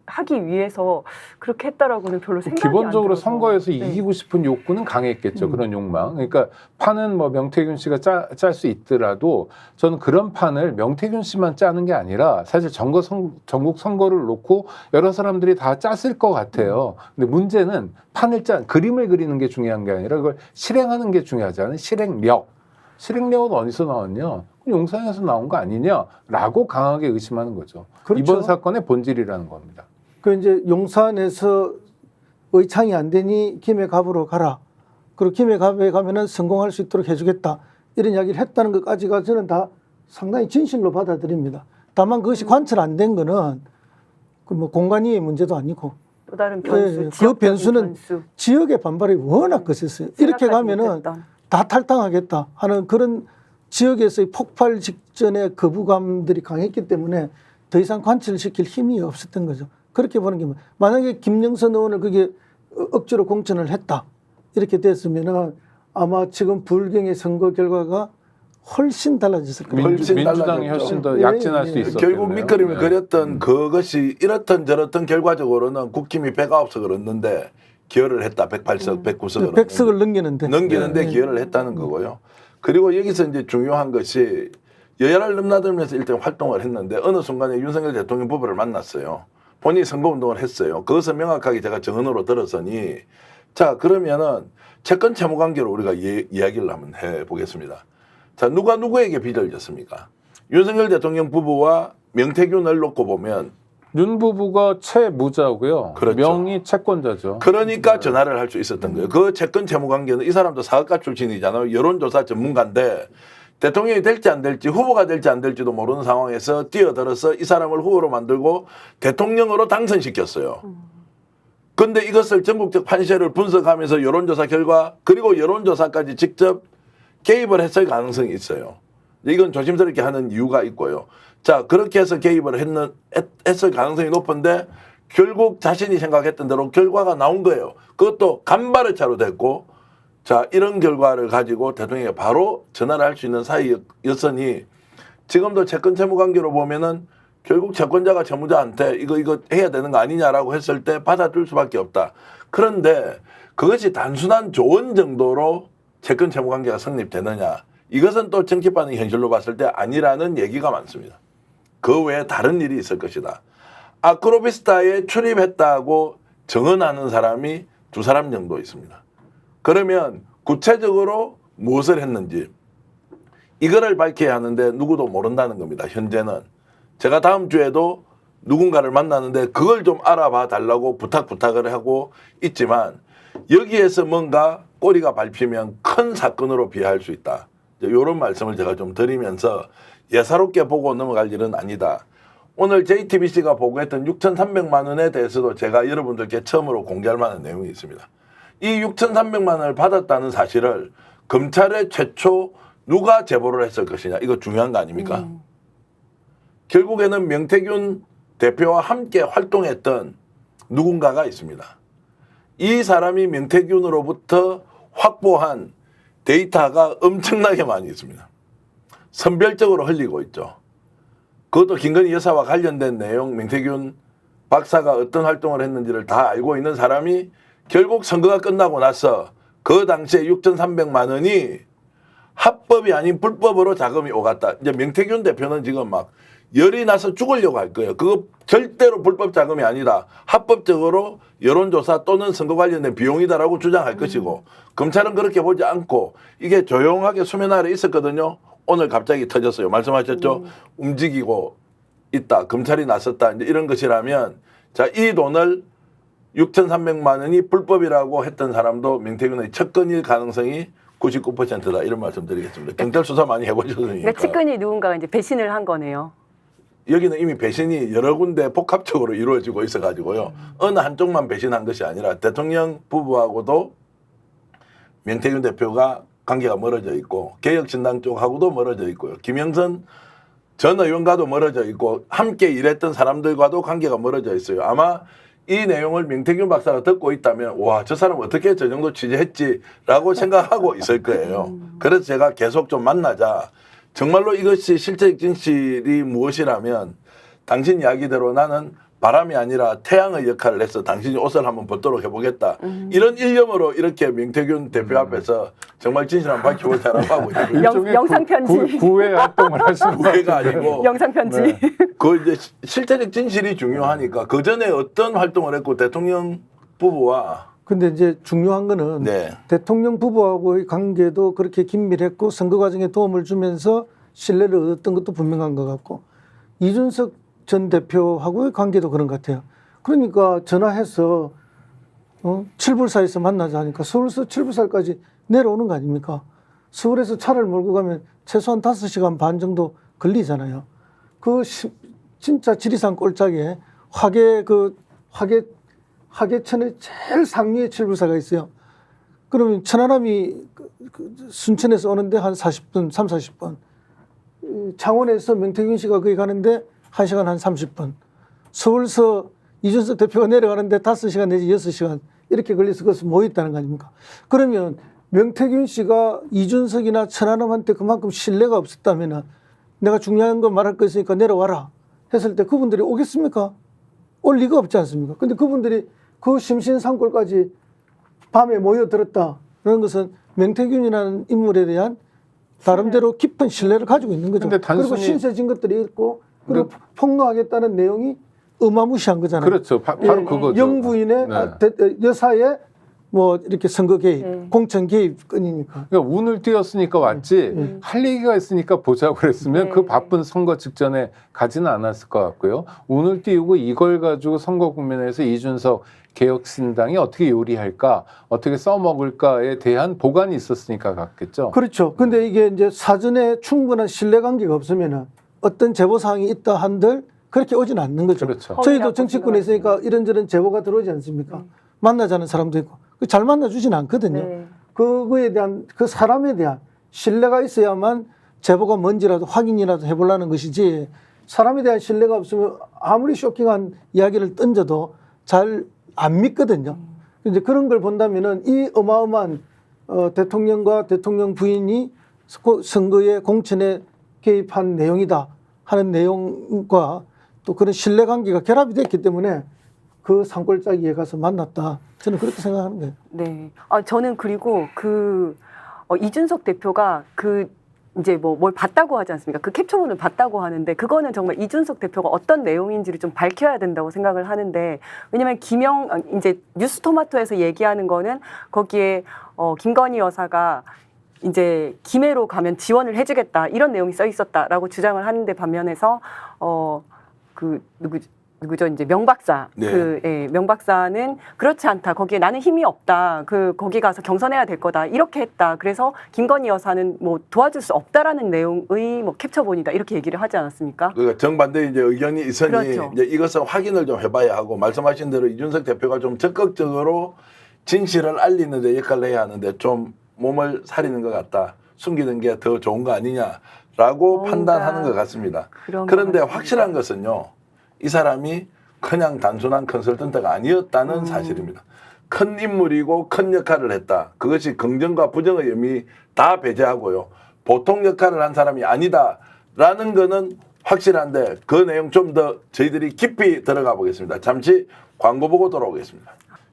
위해서 그렇게 했다라고는 별로 생각이 기본적으로 안 들어서. 선거에서 이기고 싶은 욕구는 강했겠죠. 그런 욕망. 그러니까 판은 뭐 명태균 씨가 짤 수 있더라도 저는 그런 판을 명태균 씨만 짜는 게 아니라 사실 전국 선거를 놓고 여러 사람들이 다 짰을 것 같아요. 근데 문제는 그림을 그리는 게 중요한 게 아니라 그걸 실행하는 게 중요하잖아요. 실행력은 어디서 나왔냐? 용산에서 나온 거 아니냐라고 강하게 의심하는 거죠. 그렇죠. 이번 사건의 본질이라는 겁니다. 그 이제 용산에서 의창이 안 되니 김해 갑으로 가라. 그리고 김해 갑에 가면은 성공할 수 있도록 해주겠다. 이런 이야기를 했다는 것까지가 저는 다 상당히 진실로 받아들입니다. 다만 그것이 관철 안 된 거는 그 뭐 공간위의 문제도 아니고 또 다른 변수, 그 지역적인 변수는 변수. 지역의 반발이 워낙 거셌어요. 이렇게 생각하지 가면은 못했던. 다 탈당하겠다 하는 그런 지역에서의 폭발 직전의 거부감들이 강했기 때문에 더 이상 관철시킬 힘이 없었던 거죠. 그렇게 보는 게 만약에 김영선 의원을 그게 억지로 공천을 했다 이렇게 됐으면은 아마 지금 불경의 선거 결과가 훨씬 달라졌을 거예요. 훨씬 민주당이 달라졌죠. 훨씬 더 예, 약진할 예. 수 있었겠네요. 결국 밑그림을 네. 그렸던 그것이 이렇든 저렇든 결과적으로는 국힘이 109석을 얻는데 기여를 했다. 108석, 109석을 100석을 넘기는데. 넘기는데 네. 기여를 했다는 거고요. 그리고 여기서 이제 중요한 것이 여야를 넘나들면서 일단 활동을 했는데 어느 순간에 윤석열 대통령 부부를 만났어요. 본인이 선거운동을 했어요. 그것을 명확하게 제가 정언으로 들었으니 자 그러면은 채권 채무 관계로 우리가 이야기를 한번 해보겠습니다. 자 누가 누구에게 빚을 졌습니까? 윤석열 대통령 부부와 명태균을 놓고 보면 윤 부부가 채무자고요. 그렇죠. 명의 채권자죠. 그러니까 전화를 할 수 있었던 거예요. 그 채권 채무 관계는 이 사람도 사업가 출신이잖아요. 여론조사 전문가인데 대통령이 될지 안 될지 후보가 될지 안 될지도 모르는 상황에서 뛰어들어서 이 사람을 후보로 만들고 대통령으로 당선시켰어요. 근데 이것을 전국적 판세를 분석하면서 여론조사 결과 그리고 여론조사까지 직접 개입을 했을 가능성이 있어요. 이건 조심스럽게 하는 이유가 있고요. 자 그렇게 해서 개입을 했을 가능성이 높은데 결국 자신이 생각했던 대로 결과가 나온 거예요. 그것도 간발의 차로 됐고 자 이런 결과를 가지고 대통령에게 바로 전화를 할 수 있는 사이였으니 지금도 채권 채무 관계로 보면은 결국 채권자가 채무자한테 이거 해야 되는 거 아니냐라고 했을 때 받아줄 수밖에 없다. 그런데 그것이 단순한 조언 정도로 채권 채무 관계가 성립되느냐 이것은 또 정치 반응 현실로 봤을 때 아니라는 얘기가 많습니다. 그 외에 다른 일이 있을 것이다. 아크로비스타에 출입했다고 증언하는 사람이 2사람 정도 있습니다. 그러면 구체적으로 무엇을 했는지 이거를 밝혀야 하는데 누구도 모른다는 겁니다. 현재는. 제가 다음 주에도 누군가를 만나는데 그걸 좀 알아봐 달라고 부탁을 하고 있지만 여기에서 뭔가 꼬리가 밟히면 큰 사건으로 비화할 수 있다. 이런 말씀을 제가 좀 드리면서 예사롭게 보고 넘어갈 일은 아니다. 오늘 JTBC가 보고했던 6,300만 원에 대해서도 제가 여러분들께 처음으로 공개할 만한 내용이 있습니다. 이 6,300만 원을 받았다는 사실을 검찰에 최초 누가 제보를 했을 것이냐. 이거 중요한 거 아닙니까? 결국에는 명태균 대표와 함께 활동했던 누군가가 있습니다. 이 사람이 명태균으로부터 확보한 데이터가 엄청나게 많이 있습니다. 선별적으로 흘리고 있죠. 그것도 김건희 여사와 관련된 내용, 명태균 박사가 어떤 활동을 했는지를 다 알고 있는 사람이 결국 선거가 끝나고 나서 그 당시에 6,300만 원이 합법이 아닌 불법으로 자금이 오갔다. 이제 명태균 대표는 지금 막 열이 나서 죽으려고 할 거예요. 그거 절대로 불법 자금이 아니다. 합법적으로 여론조사 또는 선거 관련된 비용이다라고 주장할 것이고 검찰은 그렇게 보지 않고 이게 조용하게 수면 아래 있었거든요. 오늘 갑자기 터졌어요. 말씀하셨죠? 움직이고 있다. 검찰이 나섰다. 이제 이런 것이라면 자, 이 돈을 6,300만 원이 불법이라고 했던 사람도 명태균의 측근일 가능성이 99%다. 이런 말씀 드리겠습니다. 경찰 수사 많이 해보셨으니까. 그러니까 측근이 누군가가 이제 배신을 한 거네요. 여기는 이미 배신이 여러 군데 복합적으로 이루어지고 있어가지고요. 어느 한쪽만 배신한 것이 아니라 대통령 부부하고도 명태균 대표가 관계가 멀어져 있고 개혁신당 쪽하고도 멀어져 있고요. 김영선 전 의원과도 멀어져 있고 함께 일했던 사람들과도 관계가 멀어져 있어요. 아마 이 내용을 명태균 박사가 듣고 있다면 와, 저 사람 어떻게 저 정도 취재했지라고 생각하고 있을 거예요. 그래서 제가 계속 좀 만나자. 정말로 이것이 실제적 진실이 무엇이라면 당신 이야기대로 나는 바람이 아니라 태양의 역할을 해서 당신이 옷을 한번 벗도록 해보겠다. 이런 일념으로 이렇게 명태균 대표 앞에서 정말 진실 한번 밝혀보자라고 하고 있습니다. 일종의 영상 편지. 구애 활동을 하시는 구애가 아니고 영상 편지. 네. 그 이제 실제적 진실이 중요하니까 그 전에 어떤 활동을 했고 대통령 부부와 근데 이제 중요한 거는 네. 대통령 부부하고의 관계도 그렇게 긴밀했고 선거 과정에 도움을 주면서 신뢰를 얻었던 것도 분명한 것 같고 이준석 전 대표하고의 관계도 그런 것 같아요. 그러니까 전화해서 칠불사에서 만나자 하니까 서울에서 칠불사까지 내려오는 거 아닙니까? 서울에서 차를 몰고 가면 최소한 5시간 반 정도 걸리잖아요. 진짜 지리산 꼴짝에 화계천의 제일 상류에 칠불사가 있어요. 그러면 천안함이 순천에서 오는데 한 40분, 30, 40분. 창원에서 명태균 씨가 거기 가는데 1시간 한 30분. 서울서 이준석 대표가 내려가는데 5시간 내지 6시간 이렇게 걸려서 거기서 모였다는 거 아닙니까? 그러면 명태균 씨가 이준석이나 천하람한테 그만큼 신뢰가 없었다면 내가 중요한 거 말할 거 있으니까 내려와라 했을 때 그분들이 오겠습니까? 올 리가 없지 않습니까? 근데 그분들이 그 심신상골까지 밤에 모여들었다. 그런 것은 명태균이라는 인물에 대한 나름대로 깊은 신뢰를 가지고 있는 거죠. 근데 단순히- 그리고 신세진 것들이 있고 그리고 폭로하겠다는 내용이 어마무시한 거잖아요. 그렇죠. 바로 그거죠. 영부인의 네. 여사의 뭐 이렇게 선거 개입, 네. 공천 개입 건이니까. 그러니까 운을 띄었으니까 왔지 할 얘기가 있으니까 보자고 그랬으면 네. 그 바쁜 선거 직전에 가지는 않았을 것 같고요. 운을 띄우고 이걸 가지고 선거 국면에서 이준석 개혁신당이 어떻게 요리할까, 어떻게 써먹을까에 대한 보관이 있었으니까 갔겠죠. 그렇죠. 근데 이게 이제 사전에 충분한 신뢰관계가 없으면은 어떤 제보 사항이 있다 한들 그렇게 오진 않는 거죠. 그렇죠. 저희도 정치권에 있으니까 이런저런 제보가 들어오지 않습니까? 만나자는 사람도 있고 잘 만나주진 않거든요. 네. 그거에 대한 그 사람에 대한 신뢰가 있어야만 제보가 뭔지라도 확인이라도 해보려는 것이지 사람에 대한 신뢰가 없으면 아무리 쇼킹한 이야기를 던져도 잘 안 믿거든요. 이제 그런 걸 본다면은 이 어마어마한 대통령과 대통령 부인이 선거에 공천에 개입한 내용이다 하는 내용과 또 그런 신뢰관계가 결합이 됐기 때문에 그 산골짜기에 가서 만났다. 저는 그렇게 생각하는 거예요. 네. 저는 그리고 이준석 대표가 이제 뭘 봤다고 하지 않습니까? 그 캡처본을 봤다고 하는데 그거는 정말 이준석 대표가 어떤 내용인지를 좀 밝혀야 된다고 생각을 하는데 왜냐면 이제 뉴스토마토에서 얘기하는 거는 거기에 김건희 여사가 이제 김해로 가면 지원을 해주겠다 이런 내용이 써 있었다라고 주장을 하는데 반면에서 누구죠? 이제 명박사. 네. 명박사는 그렇지 않다. 거기에 나는 힘이 없다. 거기 가서 경선해야 될 거다. 이렇게 했다. 그래서 김건희 여사는 뭐 도와줄 수 없다라는 내용의 뭐 캡처본이다. 이렇게 얘기를 하지 않았습니까? 그러니까 정반대 이제 의견이 있으니 그렇죠. 이제 이것은 확인을 좀 해봐야 하고 말씀하신 대로 이준석 대표가 좀 적극적으로 진실을 알리는 데 역할을 해야 하는데 좀 몸을 사리는 것 같다. 숨기는 게 더 좋은 거 아니냐라고 뭔가 판단하는 것 같습니다. 그런 그런데 것 같습니다. 확실한 것은요. 이 사람이 그냥 단순한 컨설턴트가 아니었다는 사실입니다. 큰 인물이고 큰 역할을 했다. 그것이 긍정과 부정의 의미 다 배제하고요. 보통 역할을 한 사람이 아니다라는 거는 확실한데 그 내용 좀 더 저희들이 깊이 들어가 보겠습니다. 잠시 광고 보고 돌아오겠습니다.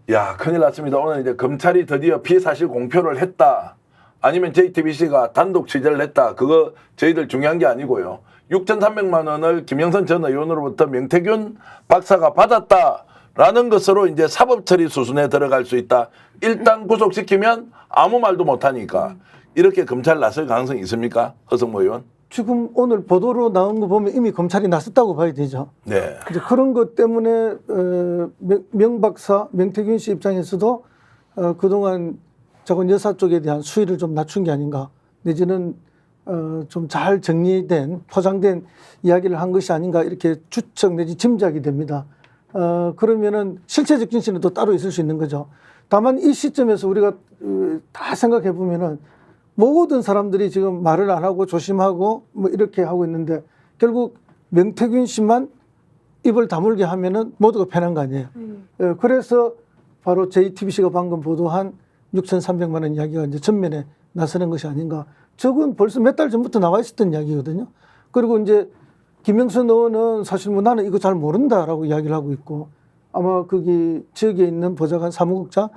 야, 큰일 났습니다. 오늘 이제 검찰이 드디어 피의사실 공표를 했다. 아니면 JTBC가 단독 취재를 했다. 그거 저희들 중요한 게 아니고요. 6,300만 원을 김영선 전 의원으로부터 명태균 박사가 받았다라는 것으로 이제 사법처리 수순에 들어갈 수 있다. 일단 구속시키면 아무 말도 못하니까 이렇게 검찰 나설 가능성이 있습니까? 허성모 의원? 지금 오늘 보도로 나온 거 보면 이미 검찰이 나섰다고 봐야 되죠. 네. 이제 그런 것 때문에 명 박사, 명태균 씨 입장에서도 그동안 저건 여사 쪽에 대한 수위를 좀 낮춘 게 아닌가. 내지는 좀 잘 정리된 포장된 이야기를 한 것이 아닌가 이렇게 추측 내지 짐작이 됩니다. 그러면은 실체적 진실은 또 따로 있을 수 있는 거죠. 다만 이 시점에서 우리가 다 생각해 보면은 모든 사람들이 지금 말을 안 하고 조심하고 뭐 이렇게 하고 있는데 결국 명태균 씨만 입을 다물게 하면은 모두가 편한 거 아니에요. 그래서 바로 JTBC가 방금 보도한 6,300만 원 이야기가 이제 전면에 나서는 것이 아닌가. 저건 벌써 몇 달 전부터 나와 있었던 이야기거든요. 그리고 이제 김영선 의원은 사실 뭐 나는 이거 잘 모른다라고 이야기를 하고 있고 아마 거기 지역에 있는 보좌관 사무국장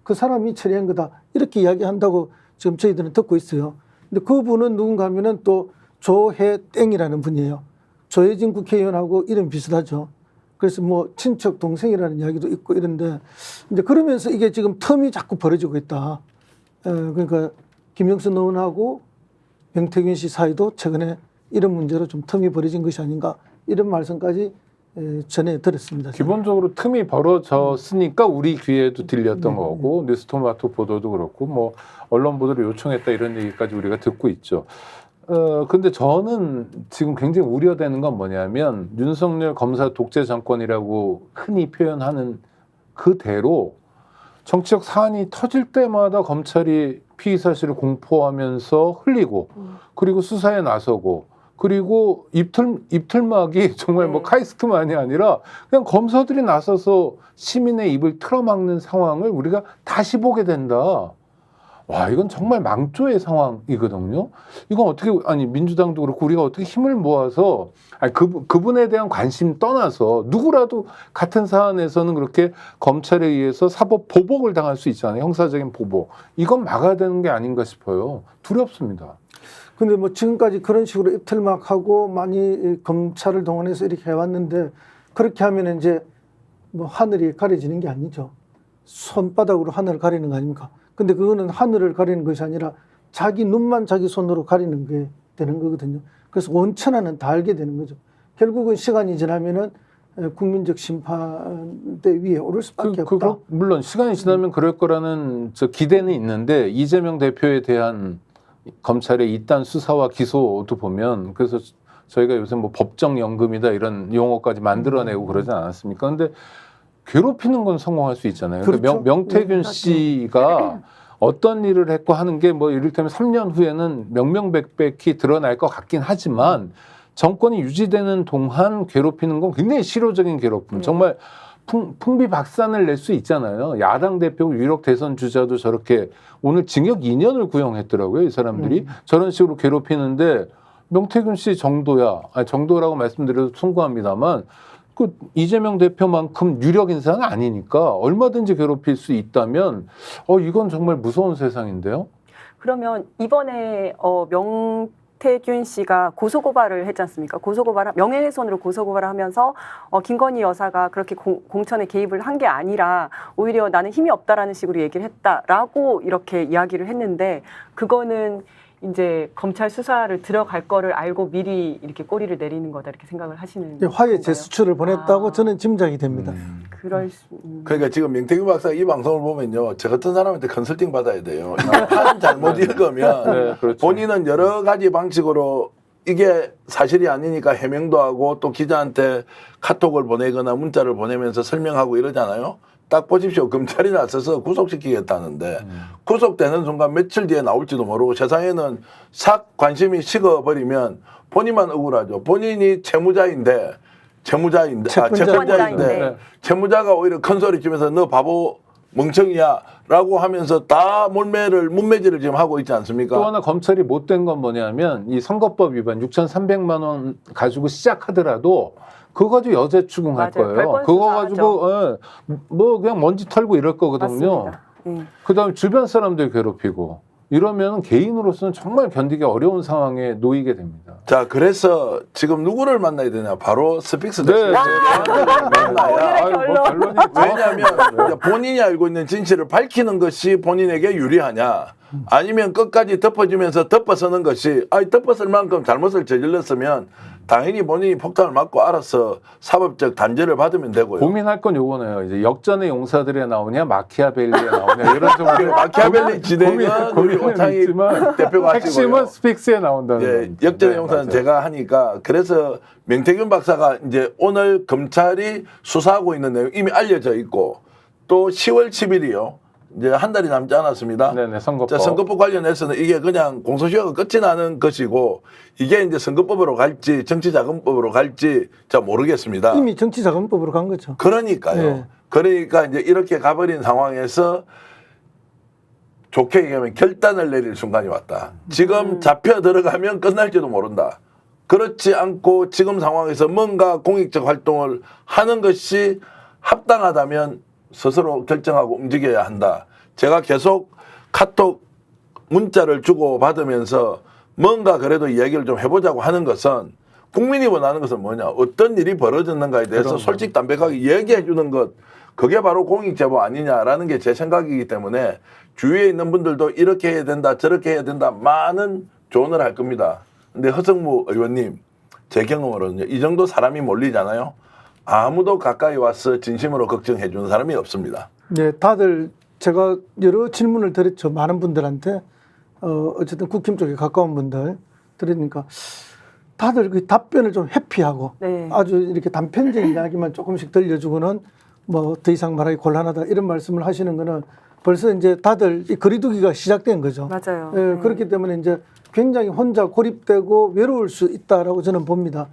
그 사람이 처리한 거다 이렇게 이야기한다고 지금 저희들은 듣고 있어요. 근데 그분은 누군가 하면은 또 조혜땡이라는 분이에요. 조혜진 국회의원하고 이름 비슷하죠. 그래서 뭐 친척 동생이라는 이야기도 있고 이런데 이제 그러면서 이게 지금 텀이 자꾸 벌어지고 있다. 그러니까 김영선 의원하고 명태균 씨 사이도 최근에 이런 문제로 좀 텀이 벌어진 것이 아닌가 이런 말씀까지 전해 들었습니다. 기본적으로 틈이 벌어졌으니까 우리 귀에도 들렸던 거고 뉴스토마토 보도도 그렇고 뭐 언론 보도를 요청했다 이런 얘기까지 우리가 듣고 있죠. 근데 저는 지금 굉장히 우려되는 건 뭐냐면 윤석열 검사 독재 정권이라고 흔히 표현하는 그대로 정치적 사안이 터질 때마다 검찰이 피의 사실을 공포하면서 흘리고 그리고 수사에 나서고 그리고 입틀막이 정말 뭐 카이스트만이 아니라 그냥 검사들이 나서서 시민의 입을 틀어막는 상황을 우리가 다시 보게 된다. 와, 이건 정말 망조의 상황이거든요. 이건 어떻게, 아니, 민주당도 그렇고 우리가 어떻게 힘을 모아서, 아니, 그분에 대한 관심 떠나서 누구라도 같은 사안에서는 그렇게 검찰에 의해서 사법 보복을 당할 수 있잖아요. 형사적인 보복. 이건 막아야 되는 게 아닌가 싶어요. 두렵습니다. 근데 뭐 지금까지 그런 식으로 입틀막하고 많이 검찰을 동원해서 이렇게 해왔는데 그렇게 하면 이제 뭐 하늘이 가려지는 게 아니죠. 손바닥으로 하늘을 가리는 거 아닙니까? 근데 그거는 하늘을 가리는 것이 아니라 자기 눈만 자기 손으로 가리는 게 되는 거거든요. 그래서 원천하는 다 알게 되는 거죠. 결국은 시간이 지나면은 국민적 심판대 위에 오를 수밖에 없다. 물론 시간이 지나면 그럴 거라는 저 기대는 있는데 이재명 대표에 대한 검찰의 이딴 수사와 기소도 보면 그래서 저희가 요새 뭐 법정연금이다 이런 용어까지 만들어내고 그러지 않았습니까? 근데 괴롭히는 건 성공할 수 있잖아요. 그렇죠. 그러니까 명태균 씨가 어떤 일을 했고 하는 게 뭐 이를테면 3년 후에는 명명백백히 드러날 것 같긴 하지만 정권이 유지되는 동안 괴롭히는 건 굉장히 실효적인 괴롭힘. 정말 풍비박산을 낼 수 있잖아요. 야당 대표 유력 대선 주자도 저렇게 오늘 징역 2년을 구형했더라고요. 이 사람들이 저런 식으로 괴롭히는데 명태균 씨 정도야. 아니, 정도라고 말씀드려도 송구합니다만 그 이재명 대표만큼 유력 인사는 아니니까 얼마든지 괴롭힐 수 있다면 이건 정말 무서운 세상인데요. 그러면 이번에 명태균 씨가 고소고발을 했지 않습니까? 명예훼손으로 고소고발을 하면서 김건희 여사가 그렇게 공천에 개입을 한 게 아니라 오히려 나는 힘이 없다라는 식으로 얘기를 했다라고 이렇게 이야기를 했는데 그거는 이제 검찰 수사를 들어갈 거를 알고 미리 이렇게 꼬리를 내리는 거다 이렇게 생각을 하시는 화해 제스처를 보냈다고 저는 짐작이 됩니다. 그럴 수. 그러니까 지금 명태균 박사 이 방송을 보면요, 저 같은 사람한테 컨설팅 받아야 돼요. 한 잘못 읽으면 네, 그렇죠. 본인은 여러 가지 방식으로 이게 사실이 아니니까 해명도 하고 또 기자한테 카톡을 보내거나 문자를 보내면서 설명하고 이러잖아요. 딱 보십시오. 검찰이 나서서 구속시키겠다는데 구속되는 순간 며칠 뒤에 나올지도 모르고 세상에는 싹 관심이 식어버리면 본인만 억울하죠. 본인이 채무자인데 채권자인데 채무자가 오히려 큰 소리 치면서 너 바보 멍청이야 라고 하면서 다 문매질을 지금 하고 있지 않습니까? 또 하나 검찰이 못된 건 뭐냐면 이 선거법 위반 6,300만 원 가지고 시작하더라도 그거 가지고 여죄 추궁할 거예요. 그거 가지고 뭐 그냥 먼지 털고 이럴 거거든요. 그다음에 주변 사람들 괴롭히고 이러면 개인으로서는 정말 견디기 어려운 상황에 놓이게 됩니다. 자, 그래서 지금 누구를 만나야 되냐? 바로 스픽스 네. 만나야. 결론. 왜냐하면 본인이 알고 있는 진실을 밝히는 것이 본인에게 유리하냐? 아니면 끝까지 덮어주면서 덮어서는 것이 덮어쓸 만큼 잘못을 저질렀으면 당연히 본인이 폭탄을 맞고 알아서 사법적 단죄를 받으면 되고요. 고민할 건 요거네요. 이제 역전의 용사들에 나오냐 마키아벨리에 나오냐 이런 좀 마키아벨리 진행은 우리 오창희 대표가 하시고요. 핵심은 스픽스에 나온다는 예, 역전의 용사는 제가 하니까 그래서 명태균 박사가 이제 오늘 검찰이 수사하고 있는 내용 이미 알려져 있고 또 10월 10일이요. 이제 한 달이 남지 않았습니다. 네네, 선거법. 선거법 관련해서는 이게 그냥 공소시효가 끝이 나는 것이고 이게 이제 선거법으로 갈지 정치자금법으로 갈지 잘 모르겠습니다. 이미 정치자금법으로 간 거죠. 그러니까요. 네. 그러니까 이제 이렇게 가버린 상황에서 좋게 얘기하면 결단을 내릴 순간이 왔다. 지금 잡혀 들어가면 끝날지도 모른다. 그렇지 않고 지금 상황에서 뭔가 공익적 활동을 하는 것이 합당하다면 스스로 결정하고 움직여야 한다. 제가 계속 카톡 문자를 주고 받으면서 뭔가 그래도 이야기를 좀 해보자고 하는 것은 국민이 원하는 것은 뭐냐. 어떤 일이 벌어졌는가에 대해서 솔직담백하게 얘기해 주는 것. 그게 바로 공익제보 아니냐라는 게 제 생각이기 때문에 주위에 있는 분들도 이렇게 해야 된다 저렇게 해야 된다 많은 조언을 할 겁니다. 근데 허성무 의원님 제 경험으로는요. 이 정도 사람이 몰리잖아요. 아무도 가까이 와서 진심으로 걱정해 주는 사람이 없습니다. 네, 다들 제가 여러 질문을 드렸죠. 많은 분들한테 어쨌든 국힘 쪽에 가까운 분들 들으니까 다들 그 답변을 좀 회피하고 네. 아주 이렇게 단편적인 이야기만 조금씩 들려주고는 뭐 더 이상 말하기 곤란하다 이런 말씀을 하시는 거는 벌써 이제 다들 이 거리두기가 시작된 거죠. 맞아요. 예, 그렇기 때문에 이제 굉장히 혼자 고립되고 외로울 수 있다라고 저는 봅니다.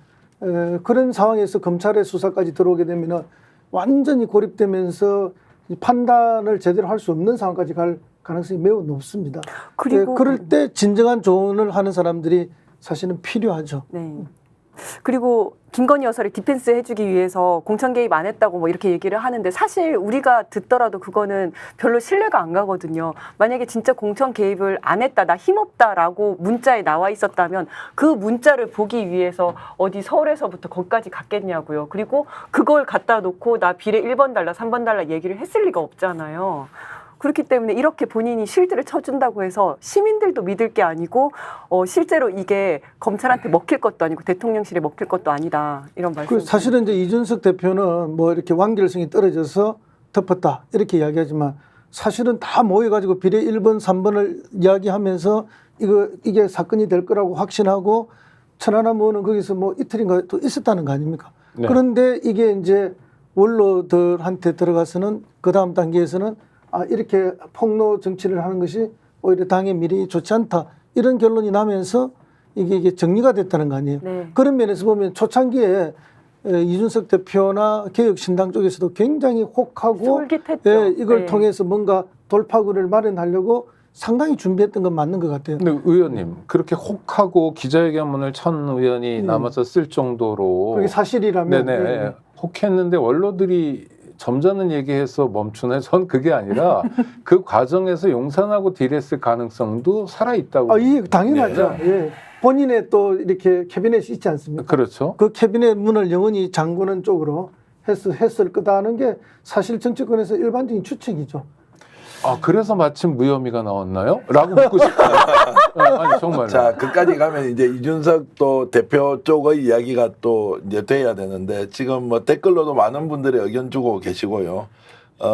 그런 상황에서 검찰의 수사까지 들어오게 되면 완전히 고립되면서 이 판단을 제대로 할 수 없는 상황까지 갈 가능성이 매우 높습니다. 그리고 그럴 때 진정한 조언을 하는 사람들이 사실은 필요하죠. 네. 그리고 김건희 여사를 디펜스 해주기 위해서 공천 개입 안 했다고 뭐 이렇게 얘기를 하는데 사실 우리가 듣더라도 그거는 별로 신뢰가 안 가거든요. 만약에 진짜 공천 개입을 안 했다, 나 힘없다라고 문자에 나와 있었다면 그 문자를 보기 위해서 어디 서울에서부터 거기까지 갔겠냐고요. 그리고 그걸 갖다 놓고 나 비례 1번 달라, 3번 달라 얘기를 했을 리가 없잖아요. 그렇기 때문에 이렇게 본인이 실드를 쳐준다고 해서 시민들도 믿을 게 아니고 실제로 이게 검찰한테 먹힐 것도 아니고 대통령실에 먹힐 것도 아니다 이런 말씀. 사실은 이제 이준석 대표는 뭐 이렇게 완결성이 떨어져서 덮었다 이렇게 이야기하지만 사실은 다 모여가지고 비례 1번, 3번을 이야기하면서 이게 사건이 될 거라고 확신하고 천하나 뭐는 거기서 뭐 이틀인가 또 있었다는 거 아닙니까? 네. 그런데 이게 이제 원로들한테 들어가서는 그 다음 단계에서는 이렇게 폭로 정치를 하는 것이 오히려 당의 미래에 좋지 않다. 이런 결론이 나면서 이게 정리가 됐다는 거 아니에요. 네. 그런 면에서 보면 초창기에 이준석 대표나 개혁신당 쪽에서도 굉장히 혹하고 솔깃했죠. 이걸 네. 통해서 뭔가 돌파구를 마련하려고 상당히 준비했던 건 맞는 것 같아요. 근데 의원님 그렇게 혹하고 기자회견문을 천 의원이 남아서 쓸 정도로 그게 사실이라면. 네네 네. 혹했는데 원로들이 점잖은 얘기해서 멈추네. 전 그게 아니라 그 과정에서 용산하고 딜했을 가능성도 살아 있다고. 이 당연하죠. 예. 본인의 또 이렇게 캐비넷이 있지 않습니까? 그렇죠. 그 캐비넷 문을 영원히 잠그는 쪽으로 했을 거다는 게 사실 정치권에서 일반적인 추측이죠. 그래서 마침 무혐의가 나왔나요? 라고 묻고 싶어요. 아니 정말로. 자, 그까지 가면 이제 이준석 또 대표 쪽의 이야기가 또 이제 돼야 되는데 지금 뭐 댓글로도 많은 분들이 의견 주고 계시고요.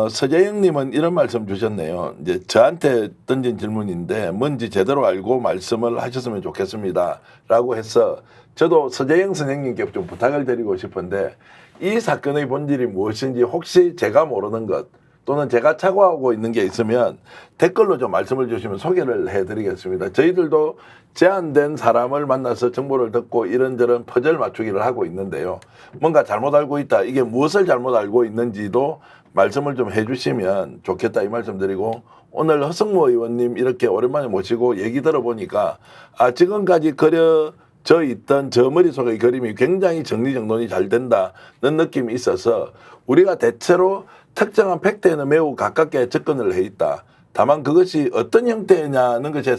서재영님은 이런 말씀 주셨네요. 이제 저한테 던진 질문인데 뭔지 제대로 알고 말씀을 하셨으면 좋겠습니다.라고 해서 저도 서재영 선생님께 좀 부탁을 드리고 싶은데 이 사건의 본질이 무엇인지 혹시 제가 모르는 것 또는 제가 착오하고 있는 게 있으면 댓글로 좀 말씀을 주시면 소개를 해드리겠습니다. 저희들도 제한된 사람을 만나서 정보를 듣고 이런저런 퍼즐 맞추기를 하고 있는데요. 뭔가 잘못 알고 있다. 이게 무엇을 잘못 알고 있는지도 말씀을 좀 해주시면 좋겠다 이 말씀 드리고 오늘 허성모 의원님 이렇게 오랜만에 모시고 얘기 들어보니까 지금까지 그려져 있던 저 머릿속의 그림이 굉장히 정리정돈이 잘 된다는 느낌이 있어서 우리가 대체로 특정한 팩트에는 매우 가깝게 접근을 해 있다. 다만 그것이 어떤 형태냐는 것에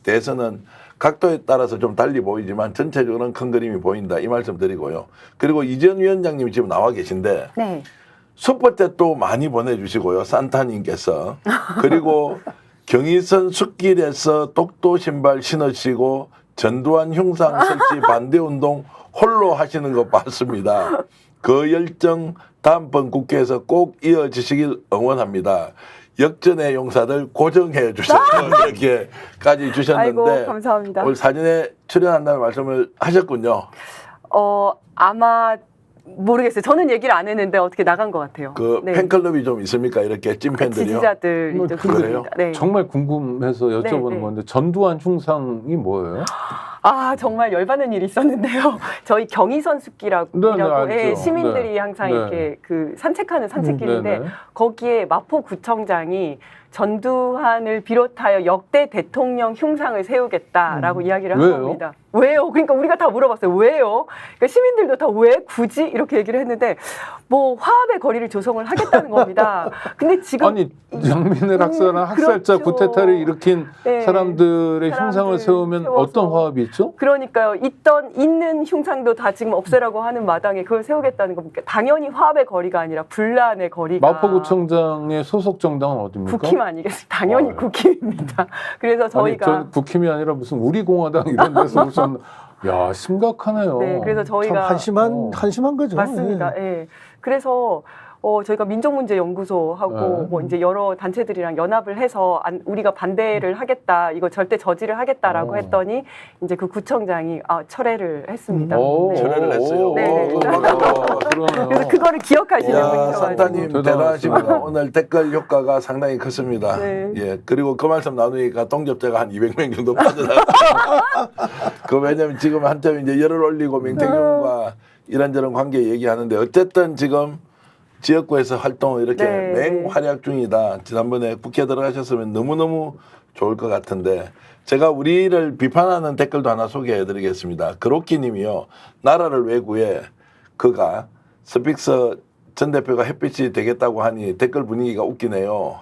대해서는 각도에 따라서 좀 달리 보이지만 전체적으로는 큰 그림이 보인다. 이 말씀 드리고요. 그리고 이전 위원장님이 지금 나와 계신데 네. 슈퍼챗 또 많이 보내주시고요. 산타님께서. 그리고 경의선 숲길에서 똑도 신발 신으시고 전두환 흉상 설치 반대운동 홀로 하시는 거 봤습니다. 그 열정 다음번 국회에서 꼭 이어지시길 응원합니다. 역전의 용사들 고정해 주셔서 이렇게까지 주셨는데 아이고, 감사합니다. 오늘 사진에 출연한다는 말씀을 하셨군요. 아마 모르겠어요. 저는 얘기를 안 했는데 어떻게 나간 것 같아요. 그 네. 팬클럽이 좀 있습니까? 이렇게 찐팬들이요? 지지자들 뭐, 이제 그래요? 그룹입니다. 네. 정말 궁금해서 여쭤보는 네. 건데 전두환 흉상이 뭐예요? 정말 열받는 일이 있었는데요. 저희 경의선 숲길이라고 네, 알죠. 시민들이 네. 항상 네. 이렇게 그 산책하는 산책길인데 네네. 거기에 마포구청장이 전두환을 비롯하여 역대 대통령 흉상을 세우겠다라고 이야기를 한 왜요? 겁니다. 왜요? 그러니까 우리가 다 물어봤어요. 왜요? 그러니까 시민들도 다 왜 굳이 이렇게 얘기를 했는데 뭐 화합의 거리를 조성을 하겠다는 겁니다. 근데 지금 아니 장민을 학살한 학살자 그렇죠. 구테타를 일으킨 네. 사람들의 흉상을 사람들 세우면 세워서. 어떤 화합이 있죠? 그러니까요. 있는 흉상도 다 지금 없애라고 하는 마당에 그걸 세우겠다는 겁니까? 당연히 화합의 거리가 아니라 분란의 거리가. 마포구청장의 소속 정당은 어디입니까? 국힘 아니겠습니까? 당연히 국힘입니다. 그래서 저희가 전 국힘이 아니라 무슨 우리공화당 이런 데서 무슨 야 심각하네요. 네, 그래서 참 저희가 한심한 거죠. 맞습니다. 예. 그래서 저희가 민족문제연구소하고 뭐 이제 여러 단체들이랑 연합을 해서 우리가 반대를 하겠다, 이거 절대 저지를 하겠다라고 했더니 이제 그 구청장이 철회를 했습니다. 오, 네. 철회를 했어요. 네. 그러네요. 그래서 그거를 기억하시는 야, 분이셔가지고. 산타님 대단하십니다. 대단하십니다. 오늘 댓글 효과가 상당히 컸습니다. 네. 예, 그리고 그 말씀 나누니까 동접자가 한 200명 정도 빠져나가. 그 왜냐면 지금 한참 이제 열을 올리고 맹태균과 이런저런 관계 얘기하는데 어쨌든 지금 지역구에서 활동을 이렇게 네. 맹활약 중이다. 지난번에 국회 들어가셨으면 너무너무 좋을 것 같은데 제가 우리를 비판하는 댓글도 하나 소개해드리겠습니다. 그로키님이요. 나라를 왜 구해? 그가 스픽서 전 대표가 햇빛이 되겠다고 하니 댓글 분위기가 웃기네요.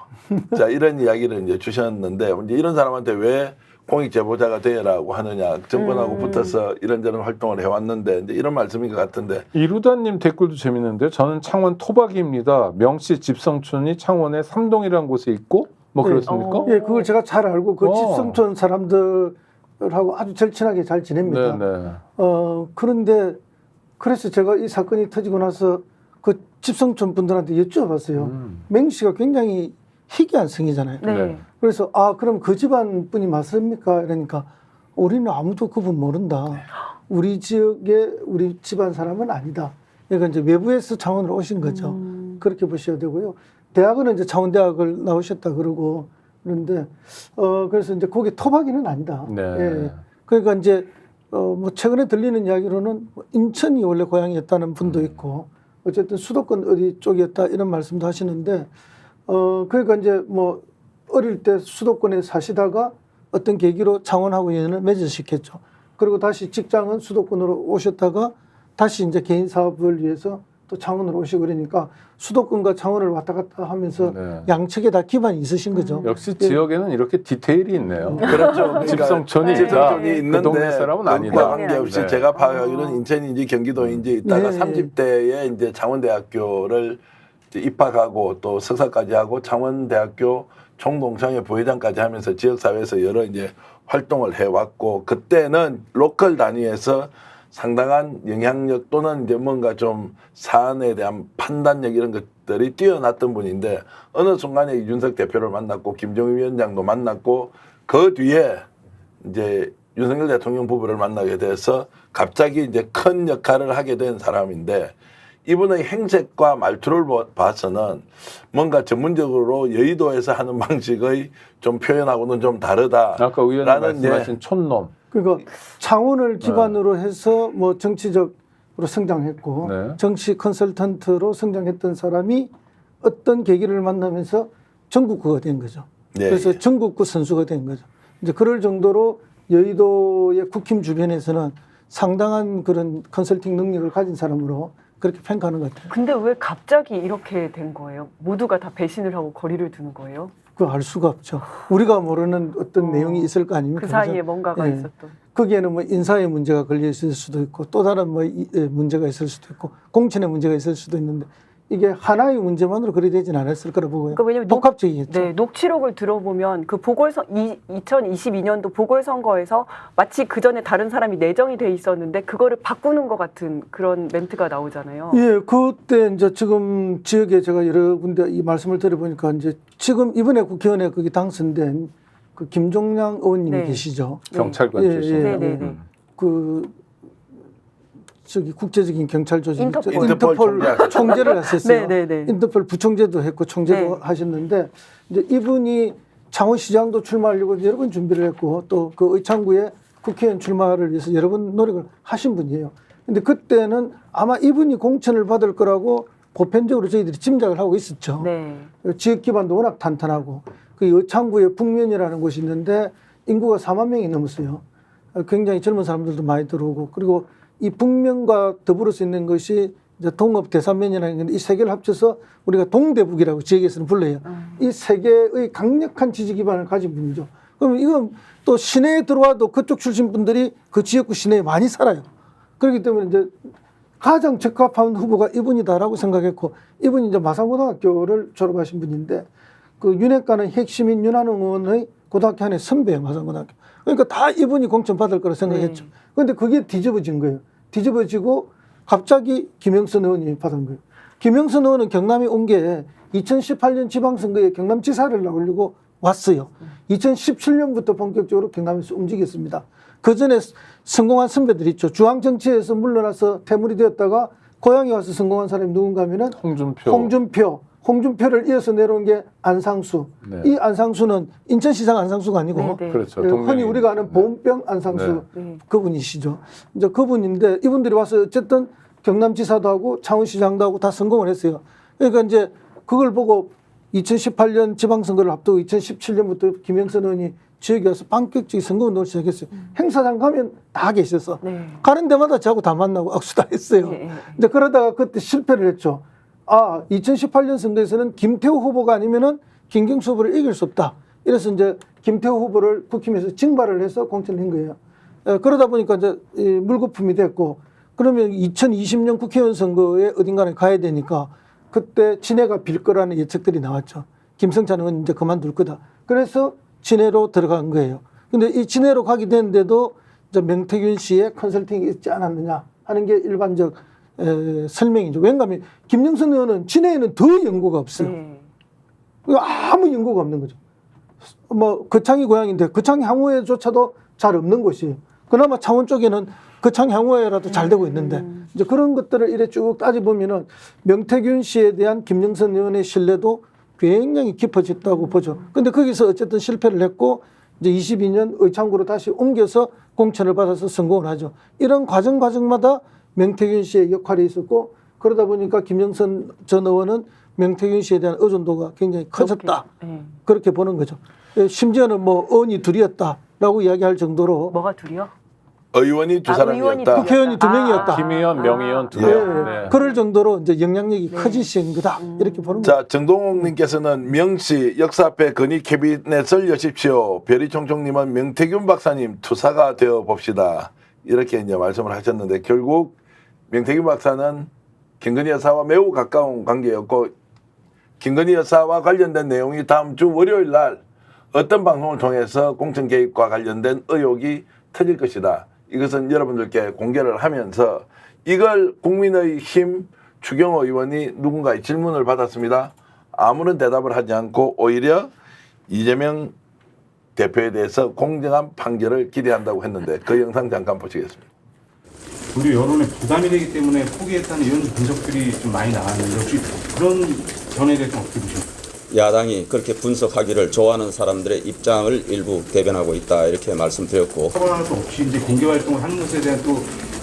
자, 이런 이야기를 이제 주셨는데 이제 이런 사람한테 왜 공익 제보자가 되라고 하느냐. 정권하고 붙어서 이런저런 활동을 해왔는데 이제 이런 말씀인 것 같은데. 이루다님 댓글도 재밌는데 저는 창원 토박이입니다. 명시 집성촌이 창원의 삼동이라는 곳에 있고 뭐 네. 그렇습니까? 예, 그걸 제가 잘 알고 그 어. 집성촌 사람들하고 아주 절친하게 잘 지냅니다. 네네. 그런데 그래서 제가 이 사건이 터지고 나서 그 집성촌 분들한테 여쭤봤어요. 맹 씨가 굉장히 희귀한 성이잖아요. 네. 네. 그래서 그럼 그 집안 분이 맞습니까? 이러니까 우리는 아무도 그분 모른다. 우리 지역에 우리 집안 사람은 아니다. 그러니까 이제 외부에서 창원으로 오신 거죠. 그렇게 보셔야 되고요. 대학은 이제 창원대학을 나오셨다 그러고 그런데 그래서 이제 거기 토박이는 아니다. 네. 예. 그러니까 이제 뭐 최근에 들리는 이야기로는 인천이 원래 고향이었다는 분도 있고 어쨌든 수도권 어디 쪽이었다 이런 말씀도 하시는데 그러니까 이제 뭐 어릴 때 수도권에 사시다가 어떤 계기로 창원하고 인연을 맺으셨겠죠. 그리고 다시 직장은 수도권으로 오셨다가 다시 이제 개인 사업을 위해서 또 창원으로 오시고 그러니까 수도권과 창원을 왔다 갔다 하면서 네. 양측에 다 기반이 있으신 거죠. 역시 지역에는 이렇게 디테일이 있네요. 그렇죠. 그러니까 집성촌이 집성촌이 있다. 있는데 그 동네 사람은 그것과 아니다. 관계없이 네. 제가 파악하기로는 인천인지 경기도인지 있다가 네. 30대에 이제 창원대학교를 이제 입학하고 또 석사까지 하고 창원대학교 총동창회 부회장까지 하면서 지역사회에서 여러 이제 활동을 해왔고 그때는 로컬 단위에서 상당한 영향력 또는 이제 뭔가 좀 사안에 대한 판단력 이런 것들이 뛰어났던 분인데 어느 순간에 이준석 대표를 만났고 김정일 위원장도 만났고 그 뒤에 이제 윤석열 대통령 부부를 만나게 돼서 갑자기 이제 큰 역할을 하게 된 사람인데 이분의 행색과 말투를 봐서는 뭔가 전문적으로 여의도에서 하는 방식의 좀 표현하고는 좀 다르다. 아까 의원님 말씀하신 촌놈. 그러니까 창원을 기반으로 해서 뭐 정치적으로 성장했고 네. 정치 컨설턴트로 성장했던 사람이 어떤 계기를 만나면서 전국구가 된 거죠. 네, 그래서 예. 전국구 선수가 된 거죠. 이제 그럴 정도로 여의도의 국힘 주변에서는 상당한 그런 컨설팅 능력을 가진 사람으로 그렇게 평가하는 것 같아요. 근데 왜 갑자기 이렇게 된 거예요? 모두가 다 배신을 하고 거리를 두는 거예요? 그거 알 수가 없죠. 우리가 모르는 어떤 내용이 있을 거 아닙니까? 그 사이에 그죠? 뭔가가 예. 있었던. 거기에는 뭐 인사의 문제가 걸려 있을 수도 있고 또 다른 뭐 문제가 있을 수도 있고 공천의 문제가 있을 수도 있는데 이게 하나의 문제만으로 그리 되지는 않았을 거라 보고요. 그러니까 왜냐면 복합적이겠죠. 네, 녹취록을 들어보면 그 2022년도 보궐선거에서 마치 그 전에 다른 사람이 내정이 돼 있었는데 그거를 바꾸는 것 같은 그런 멘트가 나오잖아요. 예, 그때 이제 지금 지역에 제가 여러 군데 이 말씀을 들어보니까 이제 지금 이번에 국회의원에 거기 당선된 그 김종량 의원님이 네. 계시죠. 경찰관 예, 출신. 예. 네, 네, 네. 그 저기 국제적인 경찰 조직 인터폴. 인터폴 총재를 하셨어요. 네, 네, 네. 인터폴 부총재도 했고 총재도 네. 하셨는데 이제 이분이 창원시장도 출마하려고 여러 번 준비를 했고 또 그 의창구에 국회의원 출마를 위해서 여러 번 노력을 하신 분이에요. 근데 그때는 아마 이분이 공천을 받을 거라고 보편적으로 저희들이 짐작을 하고 있었죠. 네. 지역 기반도 워낙 탄탄하고 그 의창구에 북면이라는 곳이 있는데 인구가 4만 명이 넘었어요. 굉장히 젊은 사람들도 많이 들어오고 그리고 이 북면과 더불어서 있는 것이 이제 동업 대산면이라는 건데 이 세 개를 합쳐서 우리가 동대북이라고 지역에서는 불러요. 이 세 개의 강력한 지지 기반을 가진 분이죠. 그러면 이건 또 시내에 들어와도 그쪽 출신 분들이 그 지역구 시내에 많이 살아요. 그렇기 때문에 이제 가장 적합한 후보가 이분이다라고 생각했고 이분이 이제 마산고등학교를 졸업하신 분인데 그 윤핵관의 핵심인 윤한홍 의원의 고등학교 안에 선배예요, 마산고등학교. 그러니까 다 이분이 공천 받을 거라 생각했죠. 네. 그런데 그게 뒤집어진 거예요. 뒤집어지고 갑자기 김영선 의원이 받은 거예요. 김영선 의원은 경남에 온 게 2018년 지방선거에 경남지사를 나오려고 왔어요. 2017년부터 본격적으로 경남에서 움직였습니다. 그 전에 성공한 선배들 있죠. 중앙정치에서 물러나서 퇴물이 되었다가 고향에 와서 성공한 사람이 누군가 하면은 홍준표를 이어서 내려온 게 안상수. 네. 이 안상수는 인천시장 안상수가 아니고 네, 네. 그렇죠. 흔히 동명이인. 우리가 아는 보온병 안상수 네. 그분이시죠. 이제 그분인데 이분들이 와서 어쨌든 경남지사도 하고 창원시장도 하고 다 성공을 했어요. 그러니까 이제 그걸 보고 2018년 지방선거를 앞두고 2017년부터 김영선 의원이 지역에 와서 본격적인 선거운동을 시작했어요. 행사장 가면 다 계셨어. 네. 가는 데마다 저하고 다 만나고 악수 다 했어요. 네. 이제 그러다가 그때 실패를 했죠. 2018년 선거에서는 김태우 후보가 아니면은 김경수 후보를 이길 수 없다. 이래서 이제 김태우 후보를 국힘에서 징발을 해서 공천을 한 거예요. 그러다 보니까 이제 물거품이 됐고, 그러면 2020년 국회의원 선거에 어딘가에 가야 되니까 그때 친해가 빌 거라는 예측들이 나왔죠. 김성찬 의원 이제 그만둘 거다. 그래서 친해로 들어간 거예요. 근데 이 친해로 가게 됐는데도 이제 명태균 씨의 컨설팅이 있지 않았느냐 하는 게 일반적 설명이죠. 왜냐하면 김영선 의원은 친해에는 더 연고가 없어요. 아무 연고가 없는 거죠. 뭐 거창이 고향인데 거창 향후에조차도 잘 없는 곳이에요. 그나마 창원 쪽에는 거창 향후에라도 잘 되고 있는데 이제 그런 것들을 이래 쭉 따져보면은 명태균 씨에 대한 김영선 의원의 신뢰도 굉장히 깊어졌다고 보죠. 근데 거기서 어쨌든 실패를 했고 이제 22년 의창구로 다시 옮겨서 공천을 받아서 성공을 하죠. 이런 과정마다 명태균 씨의 역할이 있었고, 그러다 보니까 김영선 전 의원은 명태균 씨에 대한 의존도가 굉장히 커졌다. 그렇게 보는 거죠. 심지어는 뭐 의원이 둘이었다라고 이야기할 정도로. 뭐가 둘이요? 의원이 두 의원이 사람이었다. 국회의원이 2명이었다. 김 의원, 명 의원 두 예. 명. 네. 그럴 정도로 이제 영향력이 커지신 거다. 이렇게 보는 거죠. 자, 정동욱님께서는 명시 역사 앞에 건의 캐비넷을 여십시오. 별이총총님은 명태균 박사님 투사가 되어 봅시다. 이렇게 이제 말씀을 하셨는데, 결국 명태균 박사는 김건희 여사와 매우 가까운 관계였고, 김건희 여사와 관련된 내용이 다음 주 월요일 날 어떤 방송을 통해서 공천 개입과 관련된 의혹이 터질 것이다. 이것은 여러분들께 공개를 하면서, 이걸 국민의힘 추경호 의원이 누군가의 질문을 받았습니다. 아무런 대답을 하지 않고 오히려 이재명 대표에 대해서 공정한 판결을 기대한다고 했는데, 그 영상 잠깐 보시겠습니다. 우리 여론에 부담이 되기 때문에 포기했다는 이런 분석들이 좀 많이 나왔는데, 혹시 그런 견해에 대해서 어떻게 보십니까? 야당이 그렇게 분석하기를 좋아하는 사람들의 입장을 일부 대변하고 있다, 이렇게 말씀드렸고, 처벌도 없이 이제 공개 활동을 하는 것에 대한 또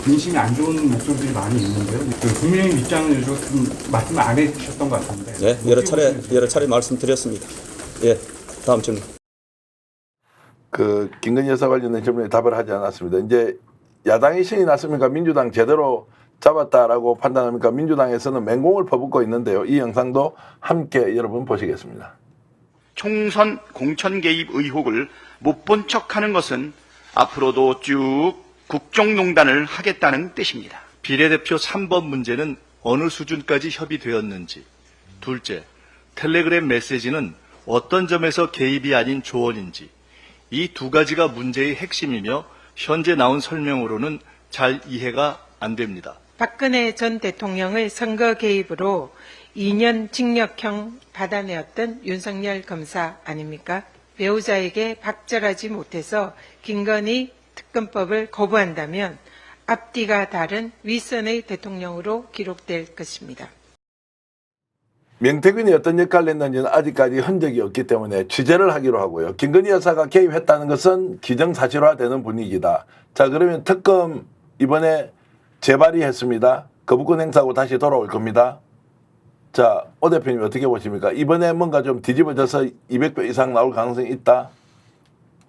민심이 안 좋은 목소리들이 많이 있는데요. 그 국민의힘 입장은 요즘 좀 말씀 안 해주셨던 것 같은데. 네, 여러 차례 말씀드렸습니다. 예, 다음 질문. 그 김건희 여사 관련된 질문에 답을 하지 않았습니다. 이제 야당이 신이 났습니까? 민주당 제대로 잡았다라고 판단합니까? 민주당에서는 맹공을 퍼붓고 있는데요. 이 영상도 함께 여러분 보시겠습니다. 총선 공천 개입 의혹을 못 본 척하는 것은 앞으로도 쭉 국정농단을 하겠다는 뜻입니다. 비례대표 3번 문제는 어느 수준까지 협의되었는지, 둘째, 텔레그램 메시지는 어떤 점에서 개입이 아닌 조언인지, 이 두 가지가 문제의 핵심이며 현재 나온 설명으로는 잘 이해가 안 됩니다. 박근혜 전 대통령의 선거 개입으로 2년 징역형 받아내었던 윤석열 검사 아닙니까? 배우자에게 박절하지 못해서 김건희 특검법을 거부한다면 앞뒤가 다른 윗선의 대통령으로 기록될 것입니다. 명태균이 어떤 역할을 했는지는 아직까지 흔적이 없기 때문에 취재를 하기로 하고요. 김건희 여사가 개입했다는 것은 기정사실화되는 분위기다. 자, 그러면 특검 이번에 재발의했습니다. 거부권 행사하고 다시 돌아올 겁니다. 자, 오 대표님 어떻게 보십니까? 이번에 뭔가 좀 뒤집어져서 200배 이상 나올 가능성이 있다?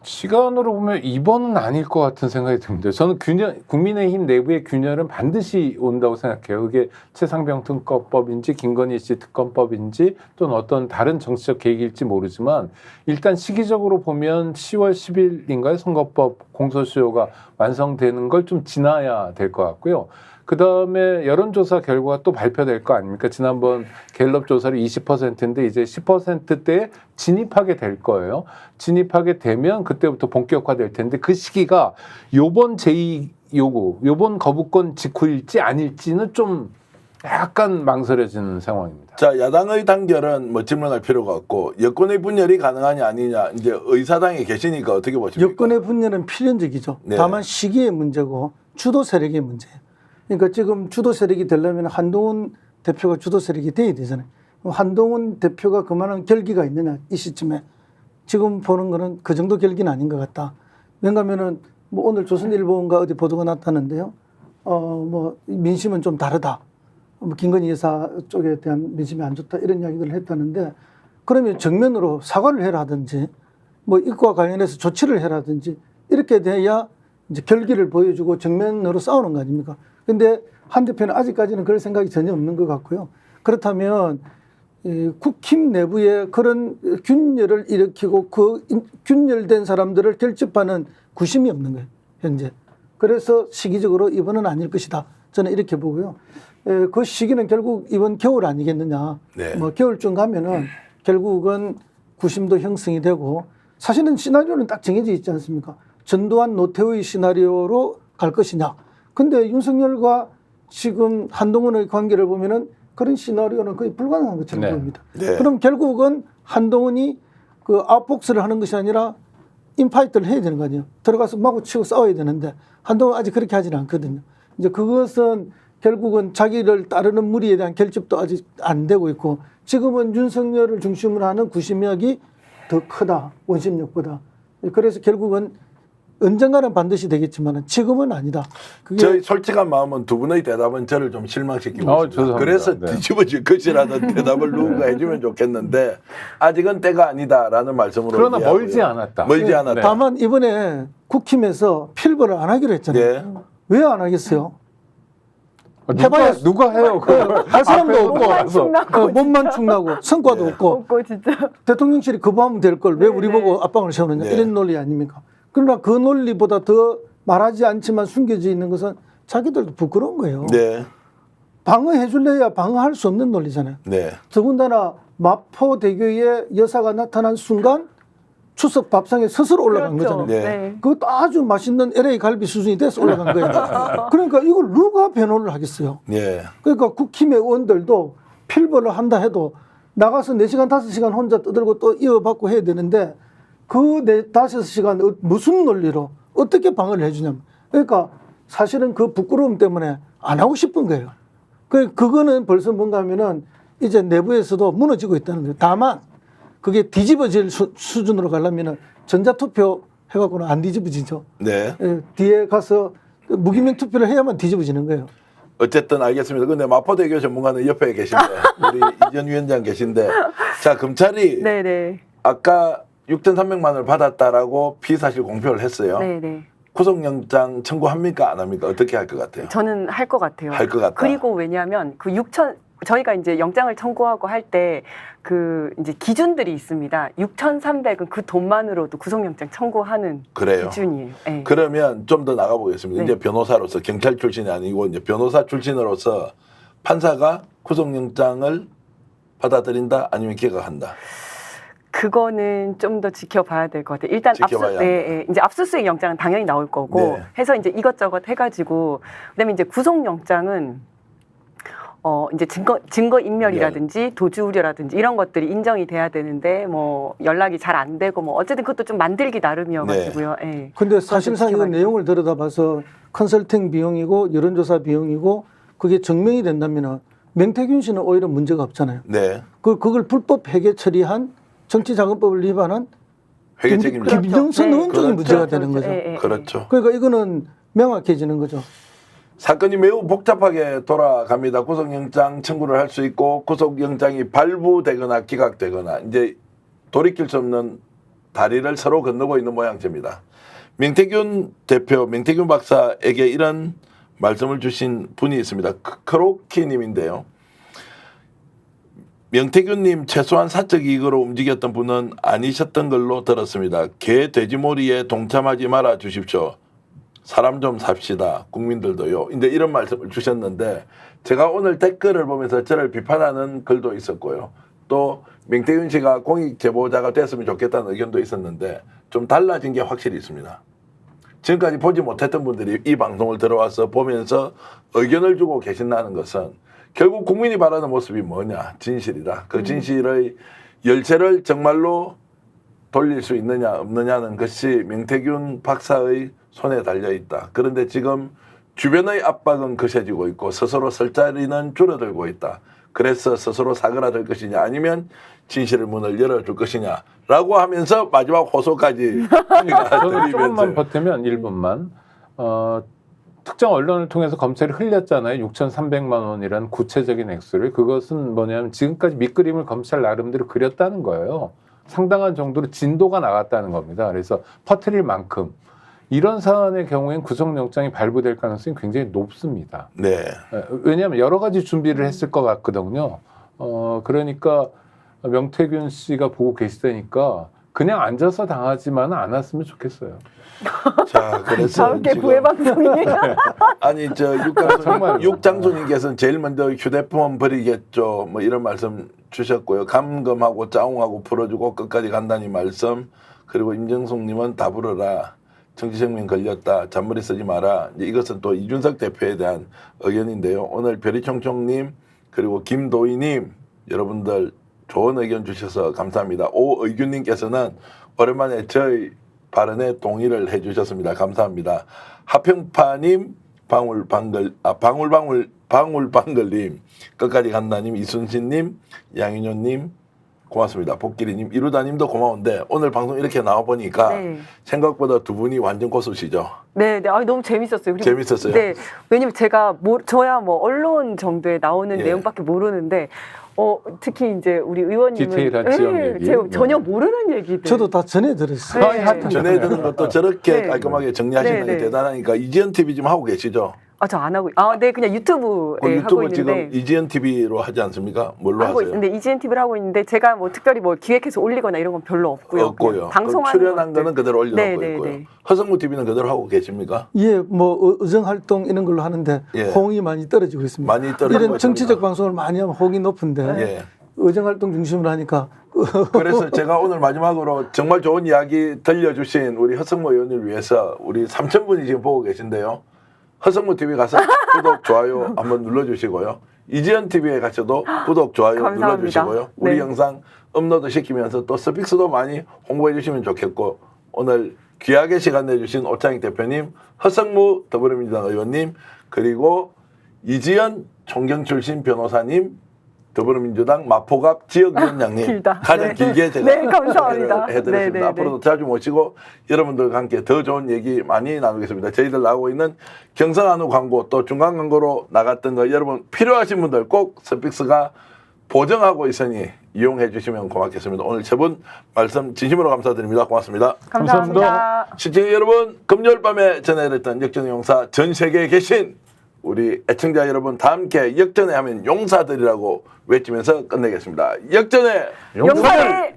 시간으로 보면 이번은 아닐 것 같은 생각이 듭니다. 저는 국민의힘 내부의 균열은 반드시 온다고 생각해요. 그게 최상병 특검법인지 김건희 씨 특검법인지 또는 어떤 다른 정치적 계획일지 모르지만, 일단 시기적으로 보면 10월 10일인가요? 선거법 공소시효가 완성되는 걸 좀 지나야 될 것 같고요. 그 다음에 여론조사 결과가 또 발표될 거 아닙니까? 지난번 갤럽 조사를 20%인데 이제 10%대에 진입하게 될 거예요. 진입하게 되면 그때부터 본격화될 텐데, 그 시기가 요번 제2 요구, 요번 거부권 직후일지 아닐지는 좀 약간 망설여지는 상황입니다. 자, 야당의 단결은 뭐 질문할 필요가 없고, 여권의 분열이 가능하냐 아니냐, 이제 의사당에 계시니까 어떻게 보십니까? 여권의 분열은 필연적이죠. 네. 다만 시기의 문제고 주도 세력의 문제예요. 그러니까 지금 주도 세력이 되려면 한동훈 대표가 주도 세력이 돼야 되잖아요. 한동훈 대표가 그만한 결기가 있느냐, 이 시점에. 지금 보는 거는 그 정도 결기는 아닌 것 같다. 왜냐하면은 뭐 오늘 조선일보인가 어디 보도가 났다는데요. 뭐 민심은 좀 다르다. 뭐 김건희 여사 쪽에 대한 민심이 안 좋다 이런 이야기들을 했다는데 그러면 정면으로 사과를 해라든지 뭐 이과 관련해서 조치를 해라든지 이렇게 돼야 이제 결기를 보여주고 정면으로 싸우는 거 아닙니까? 근데 한 대표는 아직까지는 그럴 생각이 전혀 없는 것 같고요. 그렇다면 이 국힘 내부에 그런 균열을 일으키고 그 균열된 사람들을 결집하는 구심이 없는 거예요, 현재. 그래서 시기적으로 이번은 아닐 것이다. 저는 이렇게 보고요. 그 시기는 결국 이번 겨울 아니겠느냐. 네. 뭐 겨울쯤 가면은 결국은 구심도 형성이 되고 사실은 시나리오는 딱 정해져 있지 않습니까? 전두환 노태우의 시나리오로 갈 것이냐. 근데 윤석열과 지금 한동훈의 관계를 보면은 그런 시나리오는 거의 불가능한 것처럼 네. 보입니다. 네. 그럼 결국은 한동훈이 그 아웃복스를 하는 것이 아니라 인파이트를 해야 되는 거 아니에요. 들어가서 마구 치고 싸워야 되는데 한동훈은 아직 그렇게 하지는 않거든요. 이제 그것은 결국은 자기를 따르는 무리에 대한 결집도 아직 안 되고 있고 지금은 윤석열을 중심으로 하는 구심력이 더 크다. 원심력보다. 그래서 결국은 언젠가는 반드시 되겠지만 지금은 아니다. 그게 저희 솔직한 마음은 두 분의 대답은 저를 좀 실망시키고 있습니다. 죄송합니다. 그래서 네. 뒤집어질 것이라는 대답을 누군가 해주면 좋겠는데 아직은 때가 아니다라는 말씀으로 그러나 이해하고요. 멀지 않았다. 멀지 않았다. 다만 이번에 국힘에서 필벌을 안 하기로 했잖아요. 네. 왜 안 하겠어요? 누가, 누가 해요? 그걸 할 사람도 앞에 없고 놓고 와서. 몸만 축나고 성과도 네. 없고 없고 진짜. 대통령실이 거부하면 될 걸 왜 우리 보고 압박을 세우느냐 네. 이런 논리 아닙니까? 그러나 그 논리보다 더 말하지 않지만 숨겨져 있는 것은 자기들도 부끄러운 거예요. 네. 방어해 줄래야 방어할 수 없는 논리잖아요. 네. 더군다나 마포대교에 여사가 나타난 순간 추석 밥상에 스스로 올라간 그렇죠. 거잖아요. 네. 그것도 아주 맛있는 LA 갈비 수준이 돼서 올라간 거예요. 그러니까 이걸 누가 변호를 하겠어요. 네. 그러니까 국힘의 의원들도 필벌을 한다 해도 나가서 4시간, 5시간 혼자 떠들고 또 이어받고 해야 되는데 그 5시간 무슨 논리로 어떻게 방어를 해주냐면 그러니까 사실은 그 부끄러움 때문에 안 하고 싶은 거예요. 그거는 벌써 뭔가 하면은 이제 내부에서도 무너지고 있다는 거예요. 다만 그게 뒤집어질 수준으로 가려면은 전자투표 해갖고는 안 뒤집어지죠. 네. 뒤에 가서 무기명 투표를 해야만 뒤집어지는 거예요. 어쨌든 알겠습니다. 근데 마포대교 전문가는 옆에 계신데 우리 이전 위원장 계신데 자 검찰이 네네. 아까 6,300만 원을 받았다라고 피사실 공표를 했어요. 네네. 구속영장 청구합니까 안 합니까? 어떻게 할 것 같아요? 저는 할 것 같아요. 할 것 같다. 그리고 왜냐하면 그 6천 저희가 이제 영장을 청구하고 할 때 그 이제 기준들이 있습니다. 6,300은 그 돈만으로도 구속영장 청구하는 그래요. 기준이에요. 네. 그러면 좀 더 나가보겠습니다. 네. 이제 변호사로서 경찰 출신이 아니고 이제 변호사 출신으로서 판사가 구속영장을 받아들인다 아니면 기각한다. 그거는 좀 더 지켜봐야 될 것 같아요. 일단 지켜봐야 이제 압수수색 영장은 당연히 나올 거고 네. 해서 이제 이것저것 해가지고 그다음에 이제 구속영장은 이제 증거 인멸이라든지 도주 우려라든지 이런 것들이 인정이 돼야 되는데 뭐 연락이 잘 안 되고 뭐 어쨌든 그것도 좀 만들기 나름이어가지고요. 예. 근데 사실상 이건 지켜봐야 내용을 들여다봐서 컨설팅 비용이고 여론조사 비용이고 그게 증명이 된다면 명태균 씨는 오히려 문제가 없잖아요. 네. 그걸 불법 회계 처리한 정치자금법을 위반한 회계 책임자. 김정선 의원 쪽이 그렇죠. 문제가 되는 거죠. 그렇죠. 그러니까 이거는 명확해지는 거죠. 사건이 매우 복잡하게 돌아갑니다. 구속영장 청구를 할 수 있고 구속영장이 발부되거나 기각되거나 이제 돌이킬 수 없는 다리를 서로 건너고 있는 모양새입니다. 명태균 대표, 명태균 박사에게 이런 말씀을 주신 분이 있습니다. 크로키님인데요. 명태균님 최소한 사적 이익으로 움직였던 분은 아니셨던 걸로 들었습니다. 개 돼지몰이에 동참하지 말아 주십시오. 사람 좀 삽시다. 국민들도요. 근데 이런 말씀을 주셨는데 제가 오늘 댓글을 보면서 저를 비판하는 글도 있었고요. 또 명태균 씨가 공익 제보자가 됐으면 좋겠다는 의견도 있었는데 좀 달라진 게 확실히 있습니다. 지금까지 보지 못했던 분들이 이 방송을 들어와서 보면서 의견을 주고 계신다는 것은 결국 국민이 바라는 모습이 뭐냐? 진실이다. 그 진실의 열쇠를 정말로 돌릴 수 있느냐 없느냐는 것이 명태균 박사의 손에 달려있다. 그런데 지금 주변의 압박은 거세지고 있고 스스로 설 자리는 줄어들고 있다. 그래서 스스로 사그라들 것이냐 아니면 진실의 문을 열어줄 것이냐 라고 하면서 마지막 호소까지 저는 조금만 버티면 1분만 특정 언론을 통해서 검찰이 흘렸잖아요. 6,300만 원이라는 구체적인 액수를. 그것은 뭐냐면 지금까지 밑그림을 검찰 나름대로 그렸다는 거예요. 상당한 정도로 진도가 나갔다는 겁니다. 그래서 퍼뜨릴 만큼 이런 사안의 경우엔 구속영장이 발부될 가능성이 굉장히 높습니다. 네. 왜냐하면 여러 가지 준비를 했을 것 같거든요. 그러니까 명태균 씨가 보고 계시다니까 그냥 앉아서 당하지만은 않았으면 좋겠어요. 자, 그래서 다음 게 부회 방송이에요. 아니 저 육장수님께서는 제일 먼저 휴대폰 버리겠죠. 뭐 이런 말씀 주셨고요. 감금하고 짜웅하고 풀어주고 끝까지 간다는 말씀. 그리고 임정숙님은 다 불어라. 정치생명 걸렸다. 잔머리 쓰지 마라. 이제 이것은 또 이준석 대표에 대한 의견인데요. 오늘 별이총총님 그리고 김도희님 여러분들 좋은 의견 주셔서 감사합니다. 오의균님께서는 오랜만에 저희 발언에 동의를 해주셨습니다. 감사합니다. 하평파님, 방울방울님, 끝까지 간다님, 이순신님, 양인효님, 고맙습니다. 복길이님, 이루다님도 고마운데 오늘 방송 이렇게 나와보니까 네. 생각보다 두 분이 완전 고수시죠. 네, 네. 너무 재밌었어요. 그리고 재밌었어요? 네. 왜냐면 제가 저야 뭐 언론 정도에 나오는 예. 내용밖에 모르는데 특히 이제 우리 의원님은 디테일한 지역 얘기. 제가 전혀 모르는 얘기들. 저도 다 전해 들었어요. 네. 전해드는 것도 저렇게 네. 깔끔하게 정리하시는 네, 게 네. 대단하니까 이지연 TV 좀 하고 계시죠? 저 안 하고 네, 그냥 유튜브에 하고 유튜브 있는데. 지금 이지연 TV로 하지 않습니까? 뭘로 하고 하세요? 있는데 이지엔 TV를 하고 있는데 제가 뭐 특별히 뭐 기획해서 올리거나 이런 건 별로 없고요. 없고요. 방송하는 출연한 것들. 거는 그대로 올려놓고 네, 네, 있고요. 네. 허성무 TV는 그대로 하고 계십니까? 예, 뭐 의정 활동 이런 걸로 하는데 예. 호응이 많이 떨어지고 있습니다. 많이 떨어지고 이런 정치적 있습니다. 방송을 많이 하면 호응이 높은데 예. 의정 활동 중심으로 하니까 그래서 제가 오늘 마지막으로 정말 좋은 이야기 들려주신 우리 허성무 의원을 위해서 우리 3,000분이 지금 보고 계신데요. 허성무 TV 가서 구독, 좋아요 한번 눌러주시고요. 이지연 TV에 가셔도 구독, 좋아요 감사합니다. 눌러주시고요. 우리 네. 영상 업로드 시키면서 또 스픽스도 많이 홍보해 주시면 좋겠고 오늘 귀하게 시간 내주신 오창익 대표님, 허성무 더불어민주당 의원님, 그리고 이지연 총경 출신 변호사님, 더불어민주당 마포갑 지역위원장님 길다. 가장 네. 길게 제가 네, 감사합니다. 소개를 해드렸습니다. 네, 네, 네. 앞으로도 자주 모시고 여러분들과 함께 더 좋은 얘기 많이 나누겠습니다. 저희들 나오고 있는 경성한우 광고 또 중간 광고로 나갔던 거 여러분 필요하신 분들 꼭 스픽스가 보정하고 있으니 이용해 주시면 고맙겠습니다. 오늘 세 분 말씀 진심으로 감사드립니다. 고맙습니다. 감사합니다. 시청자 여러분, 금요일 밤에 전해드렸던 역전의 용사 전 세계에 계신 우리 애청자 여러분 다 함께 역전에 하면 용사들이라고 외치면서 끝내겠습니다. 역전의 용사들!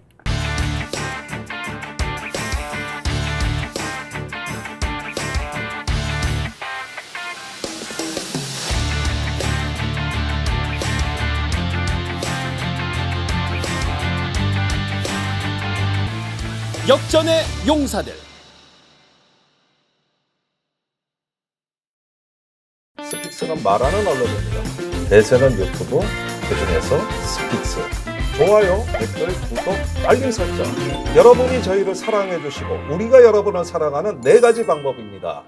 역전의 용사들. 스픽스는 말하는 언론입니다. 대세는 유튜브, 그중에서 스픽스. 좋아요, 댓글, 구독, 알림 설정. 여러분이 저희를 사랑해 주시고 우리가 여러분을 사랑하는 4가지 방법입니다.